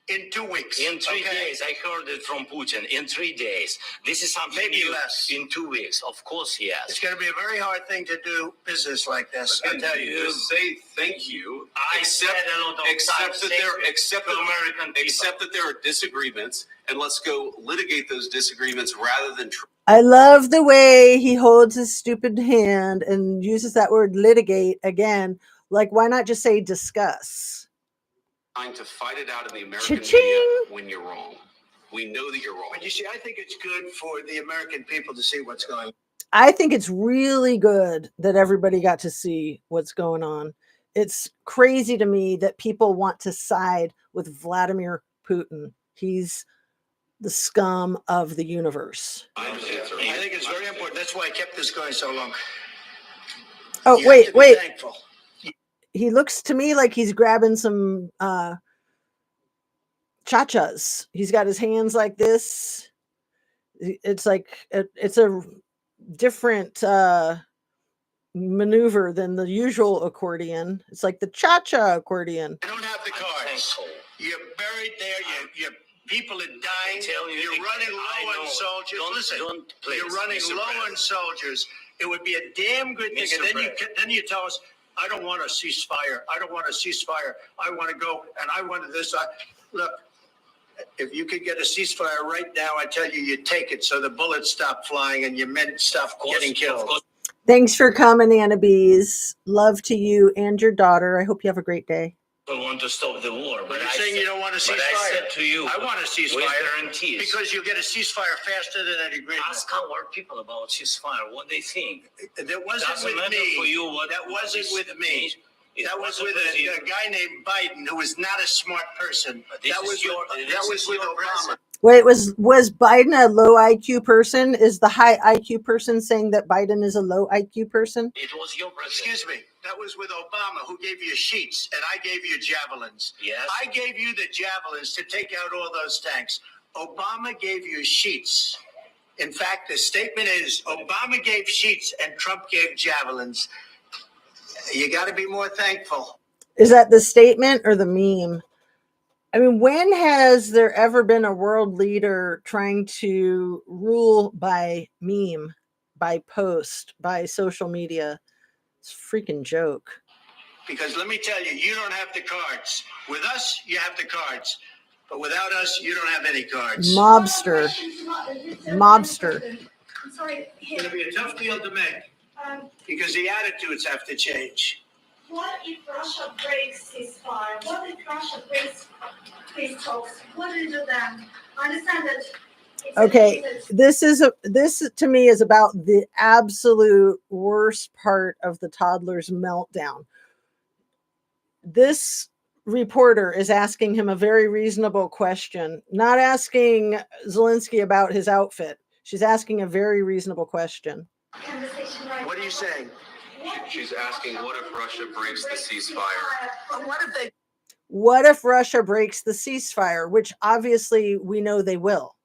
in 2 weeks. In 3 days, I heard it from Putin. In 3 days, this is something Maybe new. less. In 2 weeks, of course, he It's has. going to be a very hard thing to do business like this. I tell you. Say thank you. I said a lot of Accept that accept that there are disagreements, and let's go litigate those disagreements rather than I love the way he holds his stupid hand and uses that word litigate again. Like, why not just say discuss? trying to fight it out in the American Cha-ching. media when you're wrong. We know that you're wrong. But you see, I think it's good for the American people to see what's going on. I think it's really good that everybody got to see what's going on. It's crazy to me that people want to side with Vladimir Putin. He's the scum of the universe. I think it's very important. That's why I kept this going so long. Oh, You have to be wait. thankful. He looks to me like he's grabbing some cha-chas. He's got his hands like this. It's like it's a different maneuver than the usual accordion. It's like the cha-cha accordion. I don't have the cards. You're buried there. Your people are dying. You're running low on soldiers. Listen, you're running low on soldiers. It would be a damn good thing. And then you tell us, I don't want a ceasefire. I don't want a ceasefire. I want to go, and I wanted this. Look, if you could get a ceasefire right now, I tell you, you take it so the bullets stop flying and your men stop getting killed. Thanks for coming, Anna Bees. Love to you and your daughter. I hope you have a great day. I want to stop the war, But you're saying you don't want a ceasefire. But I said to you, I want a ceasefire. with guarantees. Because you'll get a ceasefire faster than an agreement. Ask our people about ceasefire, what they think. That wasn't Doesn't with matter me. for you what That wasn't with me. It That was wasn't with you. a guy named Biden who was not a smart person. This That is was your- with, this that is was with your Obama. president. Wait, was Biden a low IQ person? Is the high IQ person saying that Biden is a low IQ person? It was your president. Excuse me. That was with Obama, who gave you sheets, and I gave you javelins. Yes. I gave you the javelins to take out all those tanks. Obama gave you sheets. In fact, the statement is Obama gave sheets and Trump gave javelins. You got to be more thankful. Is that the statement or the meme? I mean, when has there ever been a world leader trying to rule by meme, by post, by social media? It's a freaking joke. Because let me tell you, you don't have the cards. With us, you have the cards. But without us, you don't have any cards. Mobster. Mobster. I'm sorry. It's going to be a tough deal to make because the attitudes have to change. What if Russia breaks ceasefire? What if Russia breaks peace talks? What do you do then? I understand that. Okay, this to me is about the absolute worst part of the toddler's meltdown. This reporter is asking him a very reasonable question, not asking Zelensky about his outfit. She's asking a very reasonable question. conversation right What are you saying? She's asking, what if Russia breaks the ceasefire? What if Russia breaks the ceasefire, which obviously we know they will?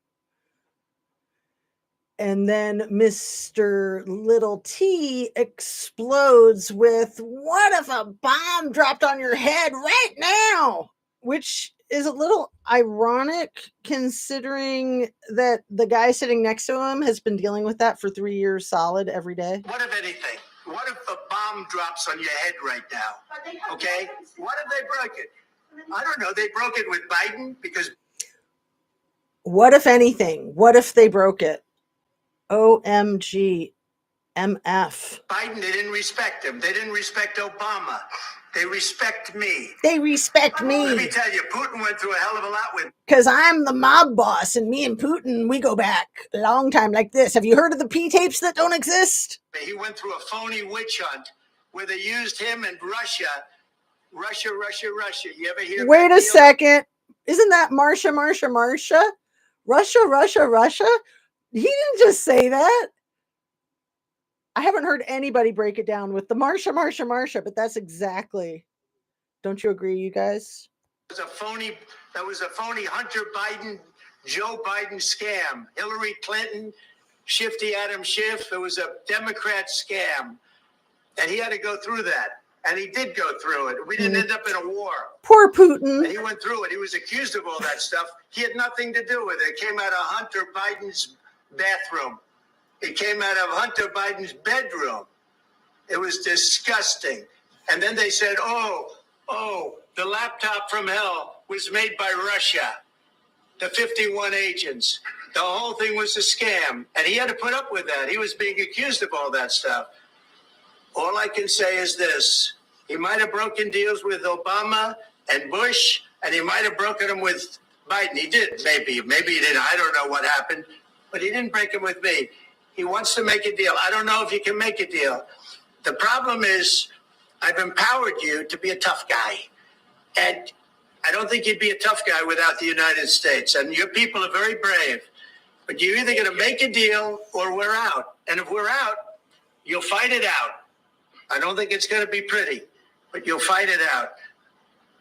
And then Mr. Little T explodes with, what if a bomb dropped on your head right now? Which is a little ironic considering that the guy sitting next to him has been dealing with that for 3 years solid every day. What if anything? What if a bomb drops on your head right now? Okay? What if they broke it? I don't know. They broke it with Biden because. What if anything? What if they broke it? OMG. MF. Biden, they didn't respect him. They didn't respect Obama. They respect me. They respect me. Let me tell you, Putin went through a hell of a lot with. Because I'm the mob boss, and me and Putin, we go back a long time like this. Have you heard of the P tapes that don't exist? He went through a phony witch hunt where they used him and Russia. Russia. You ever hear? Wait a second. Isn't that Marsha, Marsha, Marsha? Russia? He didn't just say that. I haven't heard anybody break it down with the Marsha, Marsha, but that's exactly. Don't you agree, you guys? That was a phony Hunter Biden, Joe Biden scam. Hillary Clinton, Shifty Adam Schiff. It was a Democrat scam. And he had to go through that. And he did go through it. We didn't end up in a war. Poor Putin. And he went through it. He was accused of all that stuff. He had nothing to do with it. It came out of Hunter Biden's bathroom. It came out of Hunter Biden's bedroom. It was disgusting. And then they said, oh, the laptop from hell was made by Russia. The 51 agents. The whole thing was a scam. And he had to put up with that. He was being accused of all that stuff. All I can say is this. He might have broken deals with Obama and Bush, and he might have broken them with Biden. He did, maybe. Maybe he didn't. I don't know what happened. But he didn't break them with me. He wants to make a deal. I don't know if you can make a deal. The problem is I've empowered you to be a tough guy. And I don't think you'd be a tough guy without the United States. And your people are very brave. But you're either going to make a deal or we're out. And if we're out, you'll fight it out. I don't think it's going to be pretty, but you'll fight it out.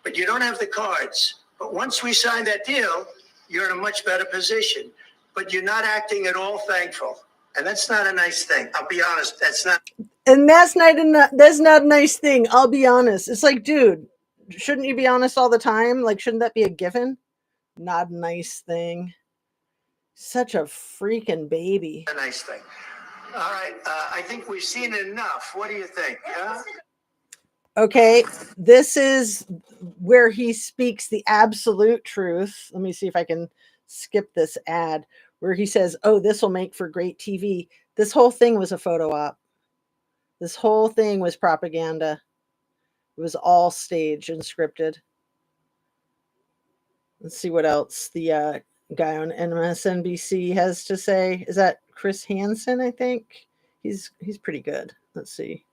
But you don't have the cards. But once we sign that deal, you're in a much better position. But you're not acting at all thankful. And that's not a nice thing. I'll be honest. That's not a nice thing. I'll be honest. It's like, dude, shouldn't you be honest all the time? Like, shouldn't that be a given? Not a nice thing. Such a freaking baby. A nice thing. All right. I think we've seen enough. What do you think? Yeah? Okay. This is where he speaks the absolute truth. Let me see if I can skip this ad where he says, oh, this will make for great TV. This whole thing was a photo op. This whole thing was propaganda. It was all staged and scripted. Let's see what else the guy on MSNBC has to say. Is that Chris Hansen? I think he's pretty good. Let's see.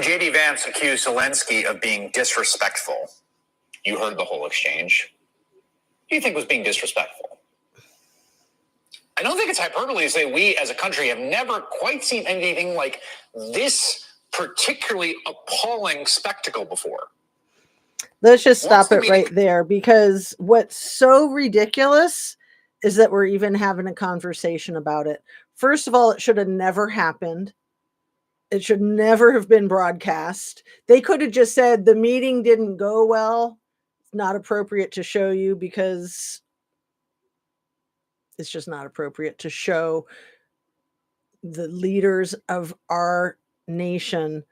J.D. Vance accused Zelensky of being disrespectful. You heard the whole exchange. Who do you think was being disrespectful? I don't think it's hyperbole to say we as a country have never quite seen anything like this particularly appalling spectacle before. Let's just stop it right there, because what's so ridiculous is that we're even having a conversation about it. First of all, it should have never happened. It should never have been broadcast. They could have just said the meeting didn't go well. It's not appropriate to show you because it's just not appropriate to show the leaders of our nation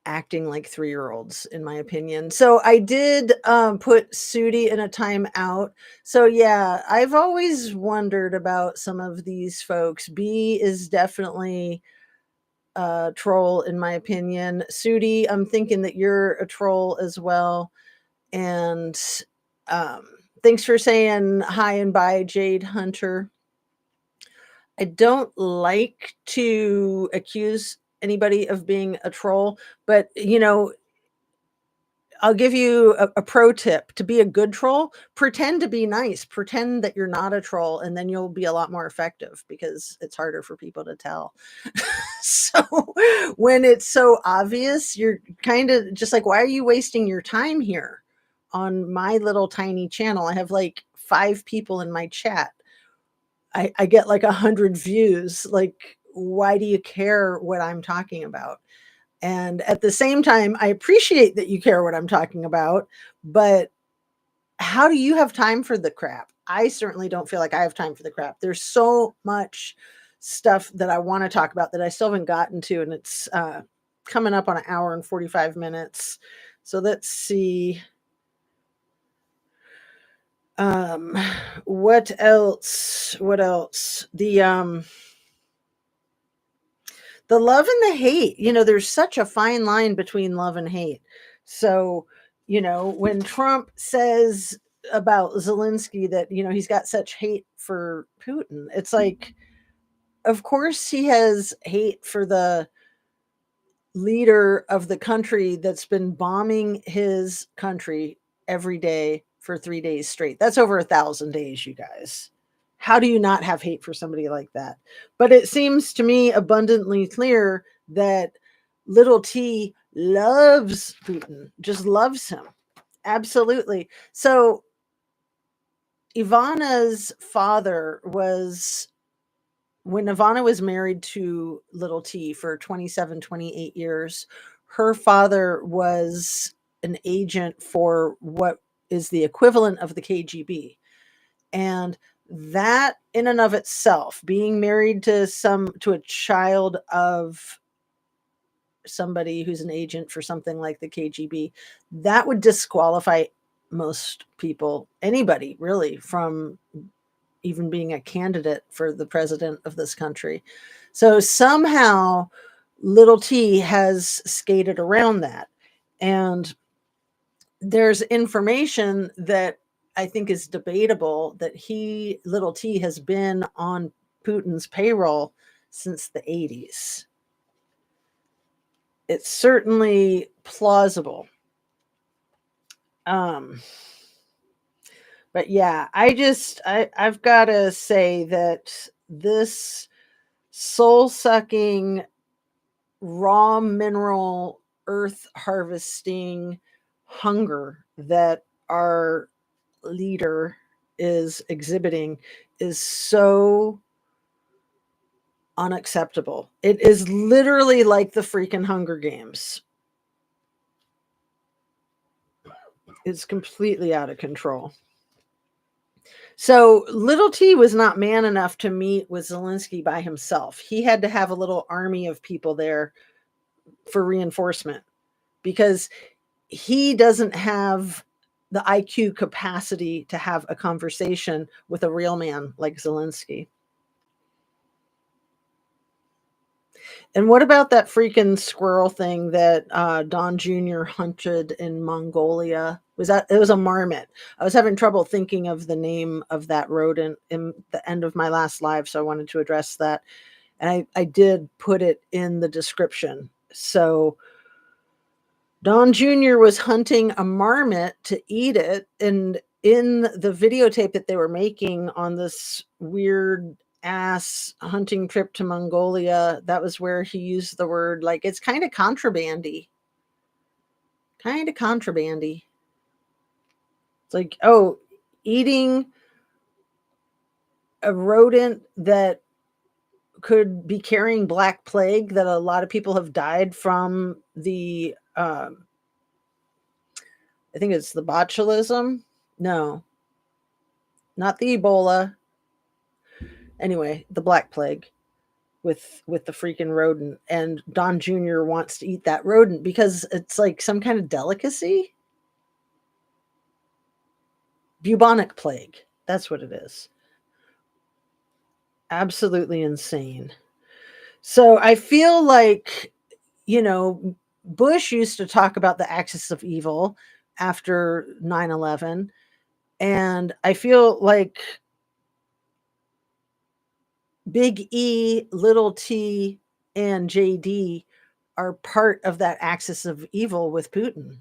acting like 3-year-olds, in my opinion. So I did put Sudi in a timeout. So yeah, I've always wondered about some of these folks. B is definitely a troll, in my opinion. Sudi, I'm thinking that you're a troll as well. And thanks for saying hi and bye, Jade Hunter. I don't like to accuse anybody of being a troll, but you know, I'll give you a pro tip to be a good troll. Pretend to be nice. Pretend that you're not a troll, and then you'll be a lot more effective because it's harder for people to tell. So when it's so obvious, you're kind of just like, why are you wasting your time here on my little tiny channel? I have like 5 people in my chat. I get like 100 views. Like, why do you care what I'm talking about? And at the same time, I appreciate that you care what I'm talking about, but how do you have time for the crap? I certainly don't feel like I have time for the crap. There's so much stuff that I want to talk about that I still haven't gotten to, and it's coming up on an hour and 45 minutes. So let's see. What else? The love and the hate, there's such a fine line between love and hate. So, when Trump says about Zelensky that, he's got such hate for Putin, it's like, of course he has hate for the leader of the country that's been bombing his country every day for 3 days straight. That's over 1,000 days, you guys. How do you not have hate for somebody like that? But it seems to me abundantly clear that little T loves Putin, just loves him. Absolutely. So Ivana's father was, when Ivana was married to little T for 27, 28 years, her father was an agent for what is the equivalent of the KGB. And that in and of itself, being married to a child of somebody who's an agent for something like the KGB, that would disqualify most people, anybody really, from even being a candidate for the president of this country. So somehow little T has skated around that. And there's information that I think is debatable that little T, has been on Putin's payroll since the 80s. It's certainly plausible. But yeah, I've got to say that this soul-sucking, raw mineral, earth harvesting hunger that our leader is exhibiting is so unacceptable. It is literally like the freaking Hunger Games. It's completely out of control. So little T was not man enough to meet with Zelensky by himself. He had to have a little army of people there for reinforcement because he doesn't have the IQ capacity to have a conversation with a real man like Zelensky. And what about that freaking squirrel thing that Don Jr. hunted in Mongolia? It was a marmot. I was having trouble thinking of the name of that rodent in the end of my last live, so I wanted to address that. And I did put it in the description. So Don Jr. was hunting a marmot to eat it, and in the videotape that they were making on this weird ass hunting trip to Mongolia, that was where he used the word, like, it's kind of contrabandy. Kind of contrabandy. It's like, oh, eating a rodent that could be carrying Black Plague, that a lot of people have died from the, I think it's the botulism. No, not the Ebola. Anyway, the Black Plague with the freaking rodent. And Don Jr. wants to eat that rodent because it's like some kind of delicacy. Bubonic plague. That's what it is. Absolutely insane. So I feel like, Bush used to talk about the axis of evil after 9/11. And I feel like Big E, little T, and JD are part of that axis of evil with Putin.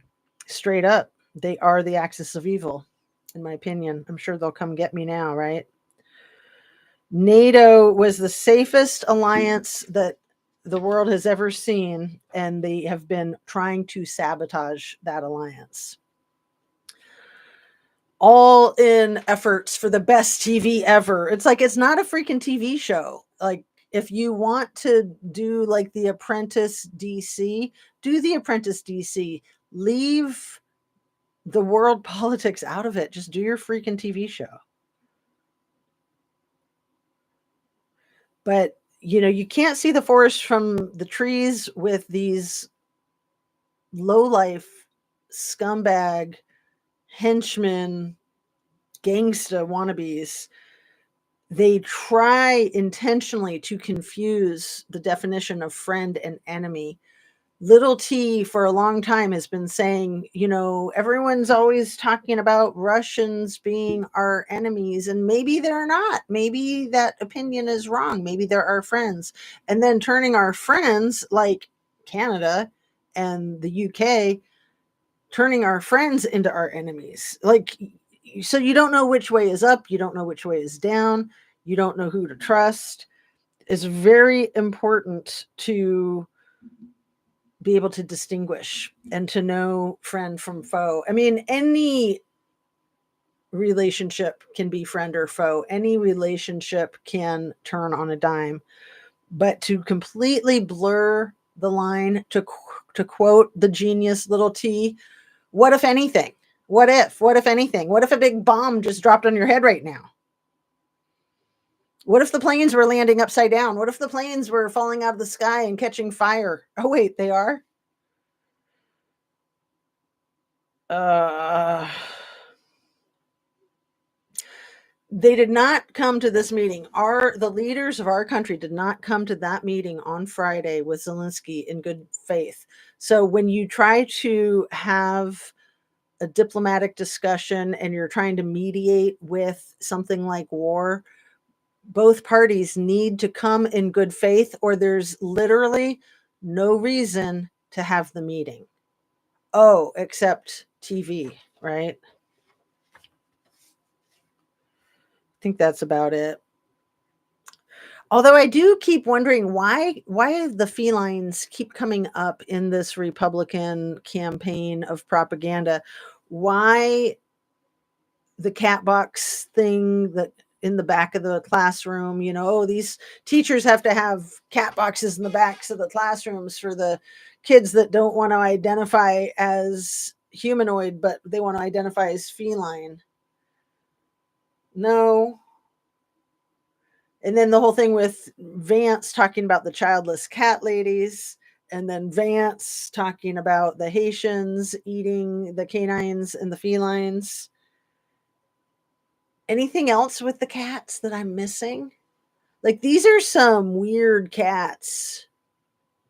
Straight up, they are the axis of evil, in my opinion. I'm sure they'll come get me now, right? NATO was the safest alliance that the world has ever seen, and they have been trying to sabotage that alliance. All in efforts for the best TV ever. It's like, it's not a freaking TV show. Like, if you want to do like The Apprentice DC, do The Apprentice DC. Leave the world politics out of it. Just do your freaking TV show. But, you know, you can't see the forest from the trees with these lowlife, scumbag, henchmen, gangsta wannabes. They try intentionally to confuse the definition of friend and enemy. Little T for a long time has been saying, you know, everyone's always talking about Russians being our enemies, and maybe they're not. Maybe that opinion is wrong. Maybe they're our friends. And then turning our friends, like Canada and the UK, turning our friends into our enemies. Like, so you don't know which way is up. You don't know which way is down. You don't know who to trust. It's very important to be able to distinguish and to know friend from foe. I mean, any relationship can be friend or foe. Any relationship can turn on a dime. But to completely blur the line, to quote the genius Little T, what if anything? What if anything? What if a big bomb just dropped on your head right now? What if the planes were landing upside down? What if the planes were falling out of the sky and catching fire? Oh, wait, they are? They did not come to this meeting. The leaders of our country did not come to that meeting on Friday with Zelensky in good faith. So when you try to have a diplomatic discussion and you're trying to mediate with something like war, both parties need to come in good faith, or there's literally no reason to have the meeting. Oh, except TV, right? I think that's about it. Although I do keep wondering why the felines keep coming up in this Republican campaign of propaganda. Why the cat box thing that in the back of the classroom, you know, these teachers have to have cat boxes in the backs of the classrooms for the kids that don't want to identify as humanoid, but they want to identify as feline. No. And then the whole thing with Vance talking about the childless cat ladies, and then Vance talking about the Haitians eating the canines and the felines. Anything else with the cats that I'm missing? Like, these are some weird cats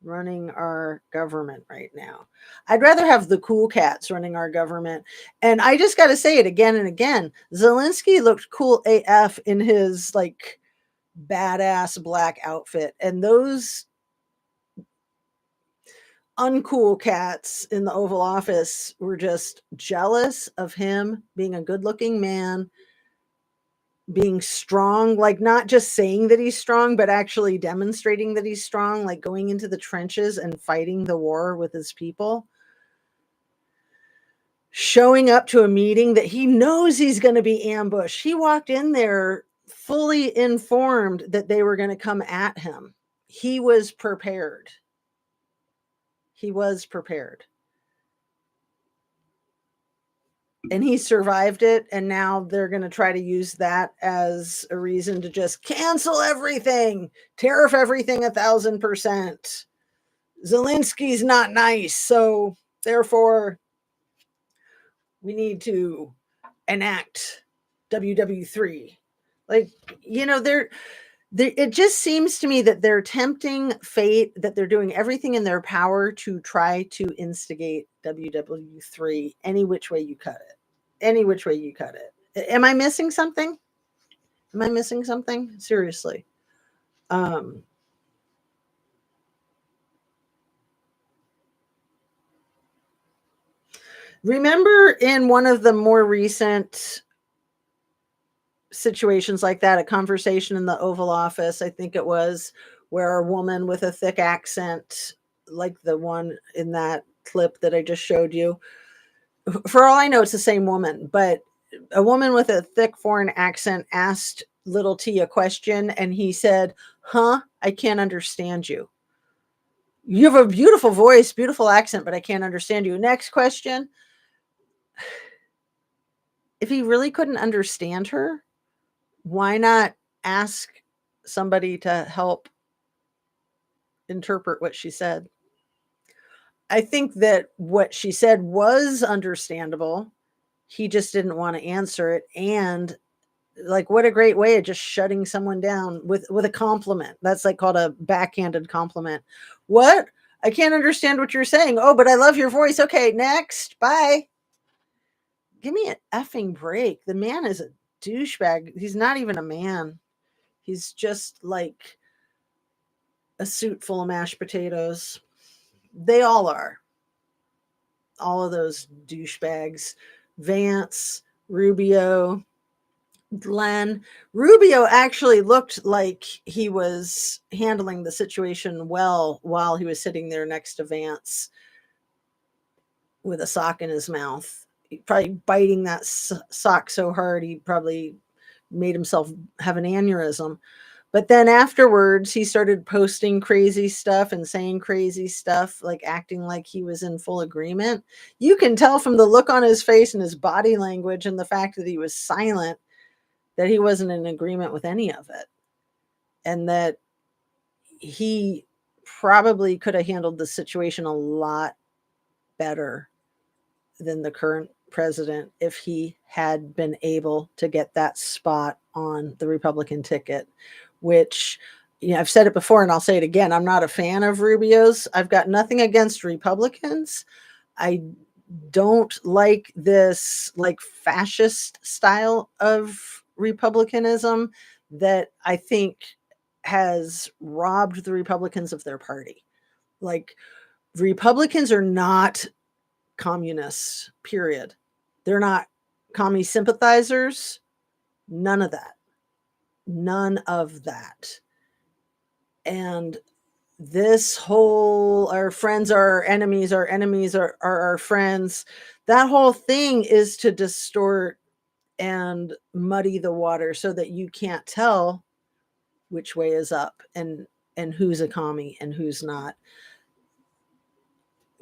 running our government right now. I'd rather have the cool cats running our government. And I just got to say it again and again. Zelensky looked cool AF in his like badass black outfit. And those uncool cats in the Oval Office were just jealous of him being a good looking man, being strong, like not just saying that he's strong, but actually demonstrating that he's strong, like going into the trenches and fighting the war with his people, showing up to a meeting that he knows he's going to be ambushed. He walked in there fully informed that they were going to come at him. He was prepared. He was prepared. And he survived it, and now they're going to try to use that as a reason to just cancel everything, tariff everything 1,000%. Zelensky's not nice, so therefore we need to enact WW3. Like, you know, it just seems to me that they're tempting fate, that they're doing everything in their power to try to instigate WW3 any which way you cut it. Any which way you cut it. Am I missing something? Am I missing something? Seriously. Remember in one of the more recent situations like that, a conversation in the Oval Office, I think it was, where a woman with a thick accent, like the one in that clip that I just showed you, for all I know, it's the same woman, but a woman with a thick foreign accent asked little T a question, and he said, "Huh? I can't understand you. You have a beautiful voice, beautiful accent, but I can't understand you. Next question." If he really couldn't understand her, why not ask somebody to help interpret what she said? I think that what she said was understandable. He just didn't want to answer it. And like, what a great way of just shutting someone down with a compliment. That's like called a backhanded compliment. What? I can't understand what you're saying. Oh, but I love your voice. Okay, next. Bye. Give me an effing break. The man is a douchebag. He's not even a man. He's just like a suit full of mashed potatoes. They all are. All of those douchebags. Vance, Rubio, Glenn. Rubio actually looked like he was handling the situation well while he was sitting there next to Vance with a sock in his mouth. He probably biting that sock so hard he probably made himself have an aneurysm. But then afterwards, he started posting crazy stuff and saying crazy stuff, like acting like he was in full agreement. You can tell from the look on his face and his body language and the fact that he was silent that he wasn't in agreement with any of it. And that he probably could have handled the situation a lot better than the current president if he had been able to get that spot on the Republican ticket, which, you know, I've said it before and I'll say it again. I'm not a fan of Rubio's. I've got nothing against Republicans. I don't like this like fascist style of republicanism that I think has robbed the Republicans of their party. Like, Republicans are not communists, period. They're not commie sympathizers. None of that. None of that. And this whole our friends are our enemies are our friends, that whole thing is to distort and muddy the water so that you can't tell which way is up and who's a commie and who's not.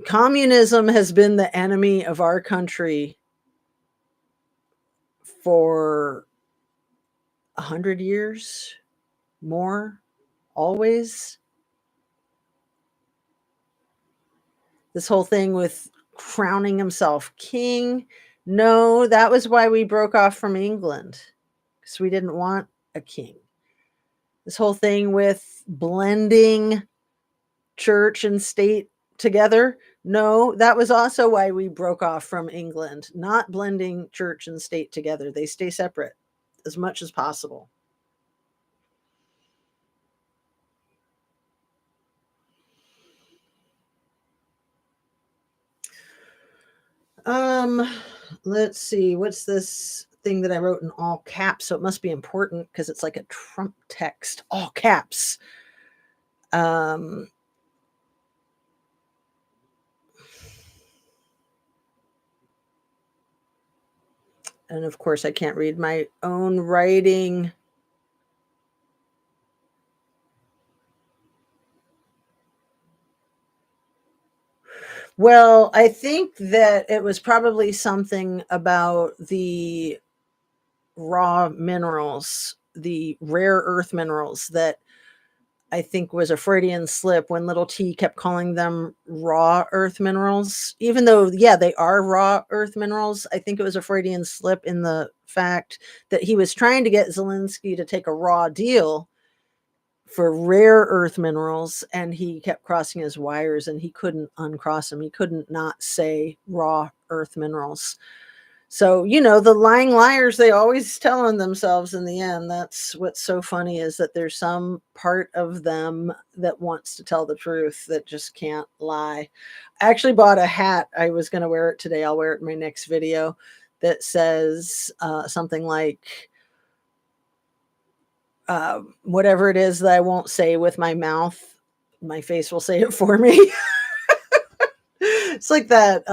Communism has been the enemy of our country for 100 years, more, always. This whole thing with crowning himself king, no, that was why we broke off from England, because we didn't want a king. This whole thing with blending church and state together, no, that was also why we broke off from England, not blending church and state together. They stay separate as much as possible. Let's see, what's this thing that I wrote in all caps? So it must be important because it's like a Trump text, all caps. And of course, I can't read my own writing. Well, I think that it was probably something about the raw minerals, the rare earth minerals, that I think was a Freudian slip when little T kept calling them raw earth minerals, even though, yeah, they are raw earth minerals. I think it was a Freudian slip in the fact that he was trying to get Zelensky to take a raw deal for rare earth minerals, and he kept crossing his wires and he couldn't uncross them. He couldn't not say raw earth minerals. So, you know, the lying liars, they always tell on themselves in the end. That's what's so funny, is that there's some part of them that wants to tell the truth that just can't lie. I actually bought a hat. I was going to wear it today. I'll wear it in my next video, that says something like, whatever it is that I won't say with my mouth, my face will say it for me. It's like that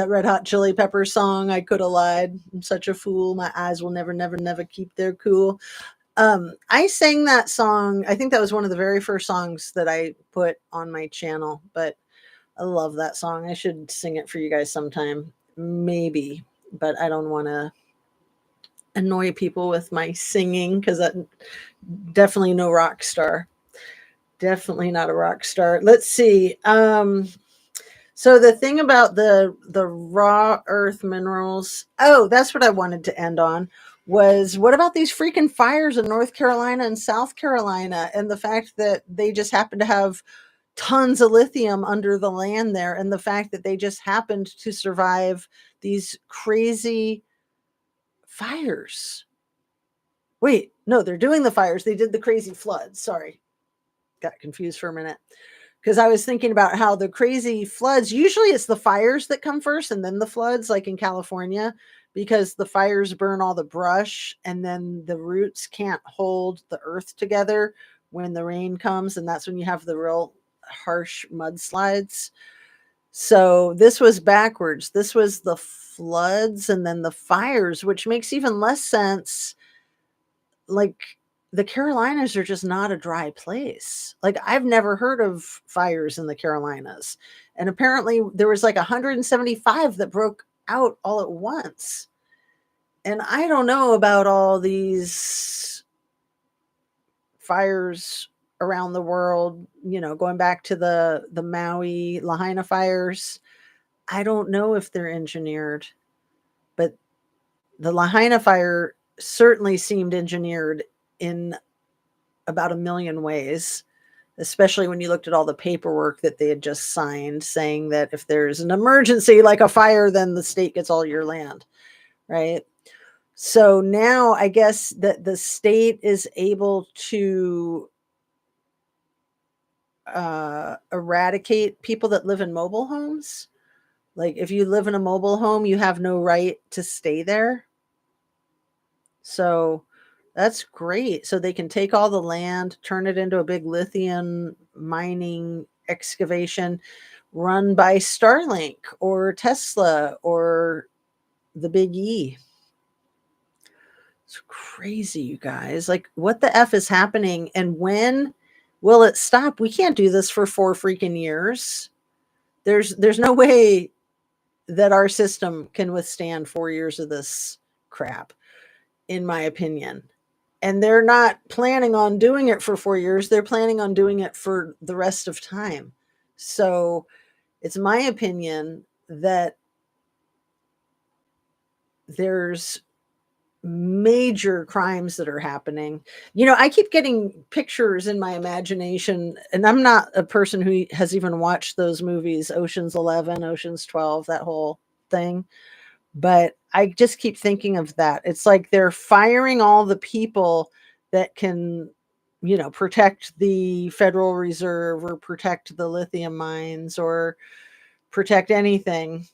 Red Hot Chili Pepper song, I Could Have Lied. I'm such a fool. My eyes will never, never, never keep their cool. I sang that song. I think that was one of the very first songs that I put on my channel, but I love that song. I should sing it for you guys sometime, maybe, but I don't want to annoy people with my singing, because that definitely no rock star. Definitely not a rock star. Let's see. So the thing about the raw earth minerals, oh, that's what I wanted to end on, was what about these freaking fires in North Carolina and South Carolina, and the fact that they just happen to have tons of lithium under the land there, and the fact that they just happened to survive these crazy fires. Wait, no, they're doing the fires. They did the crazy floods. Sorry. Got confused for a minute, because I was thinking about how the crazy floods, usually it's the fires that come first and then the floods, like in California, because the fires burn all the brush and then the roots can't hold the earth together when the rain comes. And that's when you have the real harsh mudslides. So this was backwards. This was the floods and then the fires, which makes even less sense. Like, the Carolinas are just not a dry place. Like, I've never heard of fires in the Carolinas. And apparently there was like 175 that broke out all at once. And I don't know about all these fires around the world, you know, going back to the Maui Lahaina fires. I don't know if they're engineered, but the Lahaina fire certainly seemed engineered in about a million ways, especially when you looked at all the paperwork that they had just signed saying that if there's an emergency like a fire, then the state gets all your land, right? So now I guess that the state is able to eradicate people that live in mobile homes. Like, if you live in a mobile home, you have no right to stay there. So that's great. So they can take all the land, turn it into a big lithium mining excavation run by Starlink or Tesla or the Big E. It's crazy, you guys. Like, what the F is happening, and when will it stop? We can't do this for 4 freaking years. There's no way that our system can withstand 4 years of this crap, in my opinion. And they're not planning on doing it for 4 years. They're planning on doing it for the rest of time. So it's my opinion that there's major crimes that are happening. You know, I keep getting pictures in my imagination, and I'm not a person who has even watched those movies, Ocean's 11, Ocean's 12, that whole thing. But I just keep thinking of that. It's like they're firing all the people that can, you know, protect the Federal Reserve or protect the lithium mines or protect anything.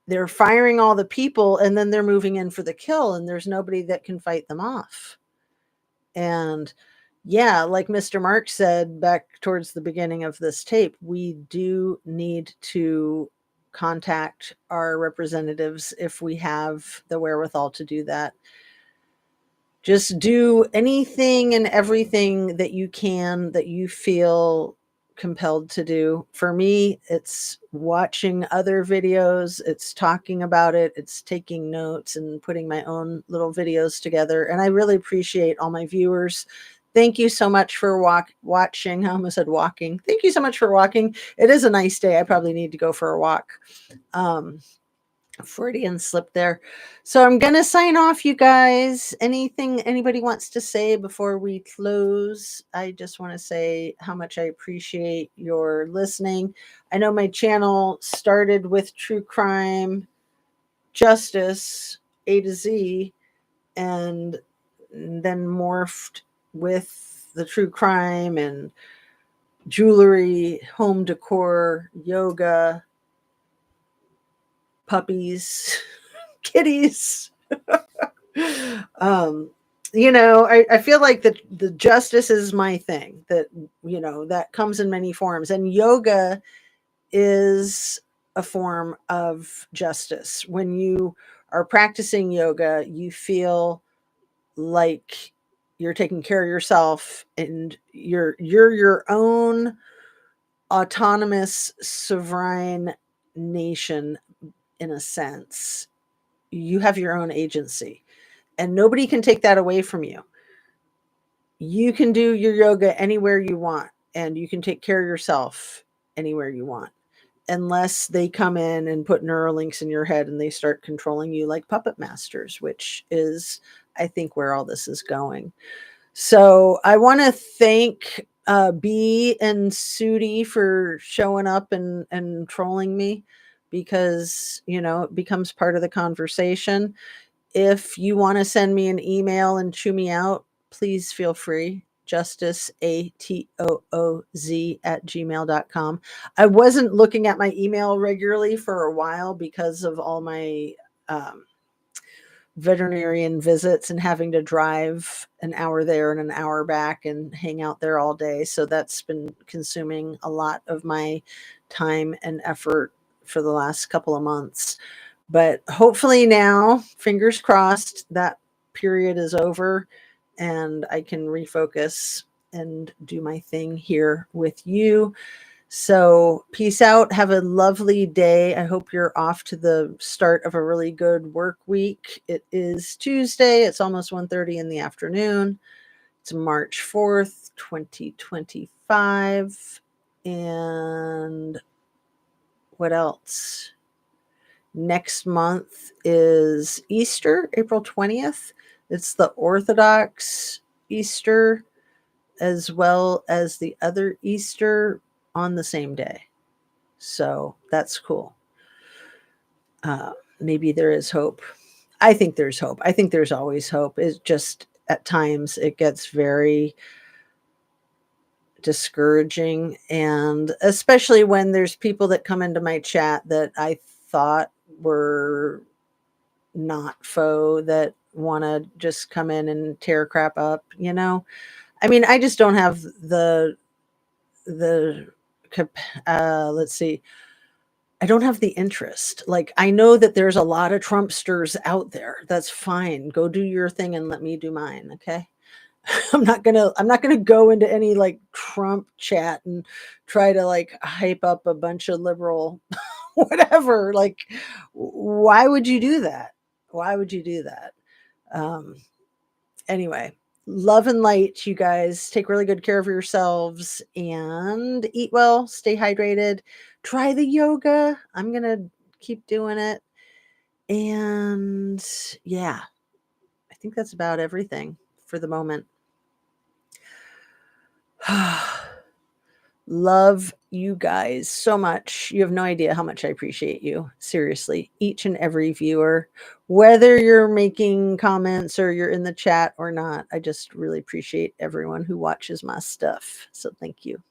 They're firing all the people, and then they're moving in for the kill, and there's nobody that can fight them off. And yeah, like Mr. Mark said back towards the beginning of this tape, we do need to contact our representatives if we have the wherewithal to do that. Just do anything and everything that you can, that you feel compelled to do. For me, it's watching other videos, it's talking about it, it's taking notes and putting my own little videos together. And I really appreciate all my viewers. Thank you so much for watching. I almost said walking. Thank you so much for walking. It is a nice day. I probably need to go for a walk. Freudian slip there. So I'm going to sign off, you guys. Anything anybody wants to say before we close? I just want to say how much I appreciate your listening. I know my channel started with true crime, justice, A to Z, and then morphed with the true crime and jewelry, home decor, yoga, puppies, kitties. um, I feel like the justice is my thing, that, that comes in many forms. And yoga is a form of justice. When you are practicing yoga, you feel like you're taking care of yourself, and you're your own autonomous sovereign nation. In a sense, you have your own agency, and nobody can take that away from you. You can do your yoga anywhere you want, and you can take care of yourself anywhere you want, unless they come in and put Neuralinks in your head and they start controlling you like puppet masters, which is, I think, where all this is going. So I want to thank B and Sudi for showing up and trolling me, because, it becomes part of the conversation. If you want to send me an email and chew me out, please feel free. JusticeAtooZ@gmail.com. I wasn't looking at my email regularly for a while because of all my veterinarian visits and having to drive an hour there and an hour back and hang out there all day. So that's been consuming a lot of my time and effort for the last couple of months. But hopefully now, fingers crossed, that period is over and I can refocus and do my thing here with you. So peace out. Have a lovely day. I hope you're off to the start of a really good work week. It is Tuesday. It's almost 1:30 in the afternoon. It's March 4th, 2025. And what else? Next month is Easter, April 20th. It's the Orthodox Easter, as well as the other Easter on the same day. So that's cool. Maybe there is hope. I think there's hope. I think there's always hope. It's just at times it gets very discouraging. And especially when there's people that come into my chat that I thought were not faux, that want to just come in and tear crap up, I mean, I just don't have the let's see, I don't have the interest. Like, I know that there's a lot of Trumpsters out there. That's fine. Go do your thing and let me do mine. Okay. I'm not gonna go into any like Trump chat and try to like hype up a bunch of liberal whatever. Like, why would you do that? Why would you do that? Anyway, love and light, you guys. Take really good care of yourselves and eat well, stay hydrated, try the yoga. I'm going to keep doing it. And yeah, I think that's about everything for the moment. Love you guys so much. You have no idea how much I appreciate you. Seriously, each and every viewer, whether you're making comments or you're in the chat or not, I just really appreciate everyone who watches my stuff. So thank you.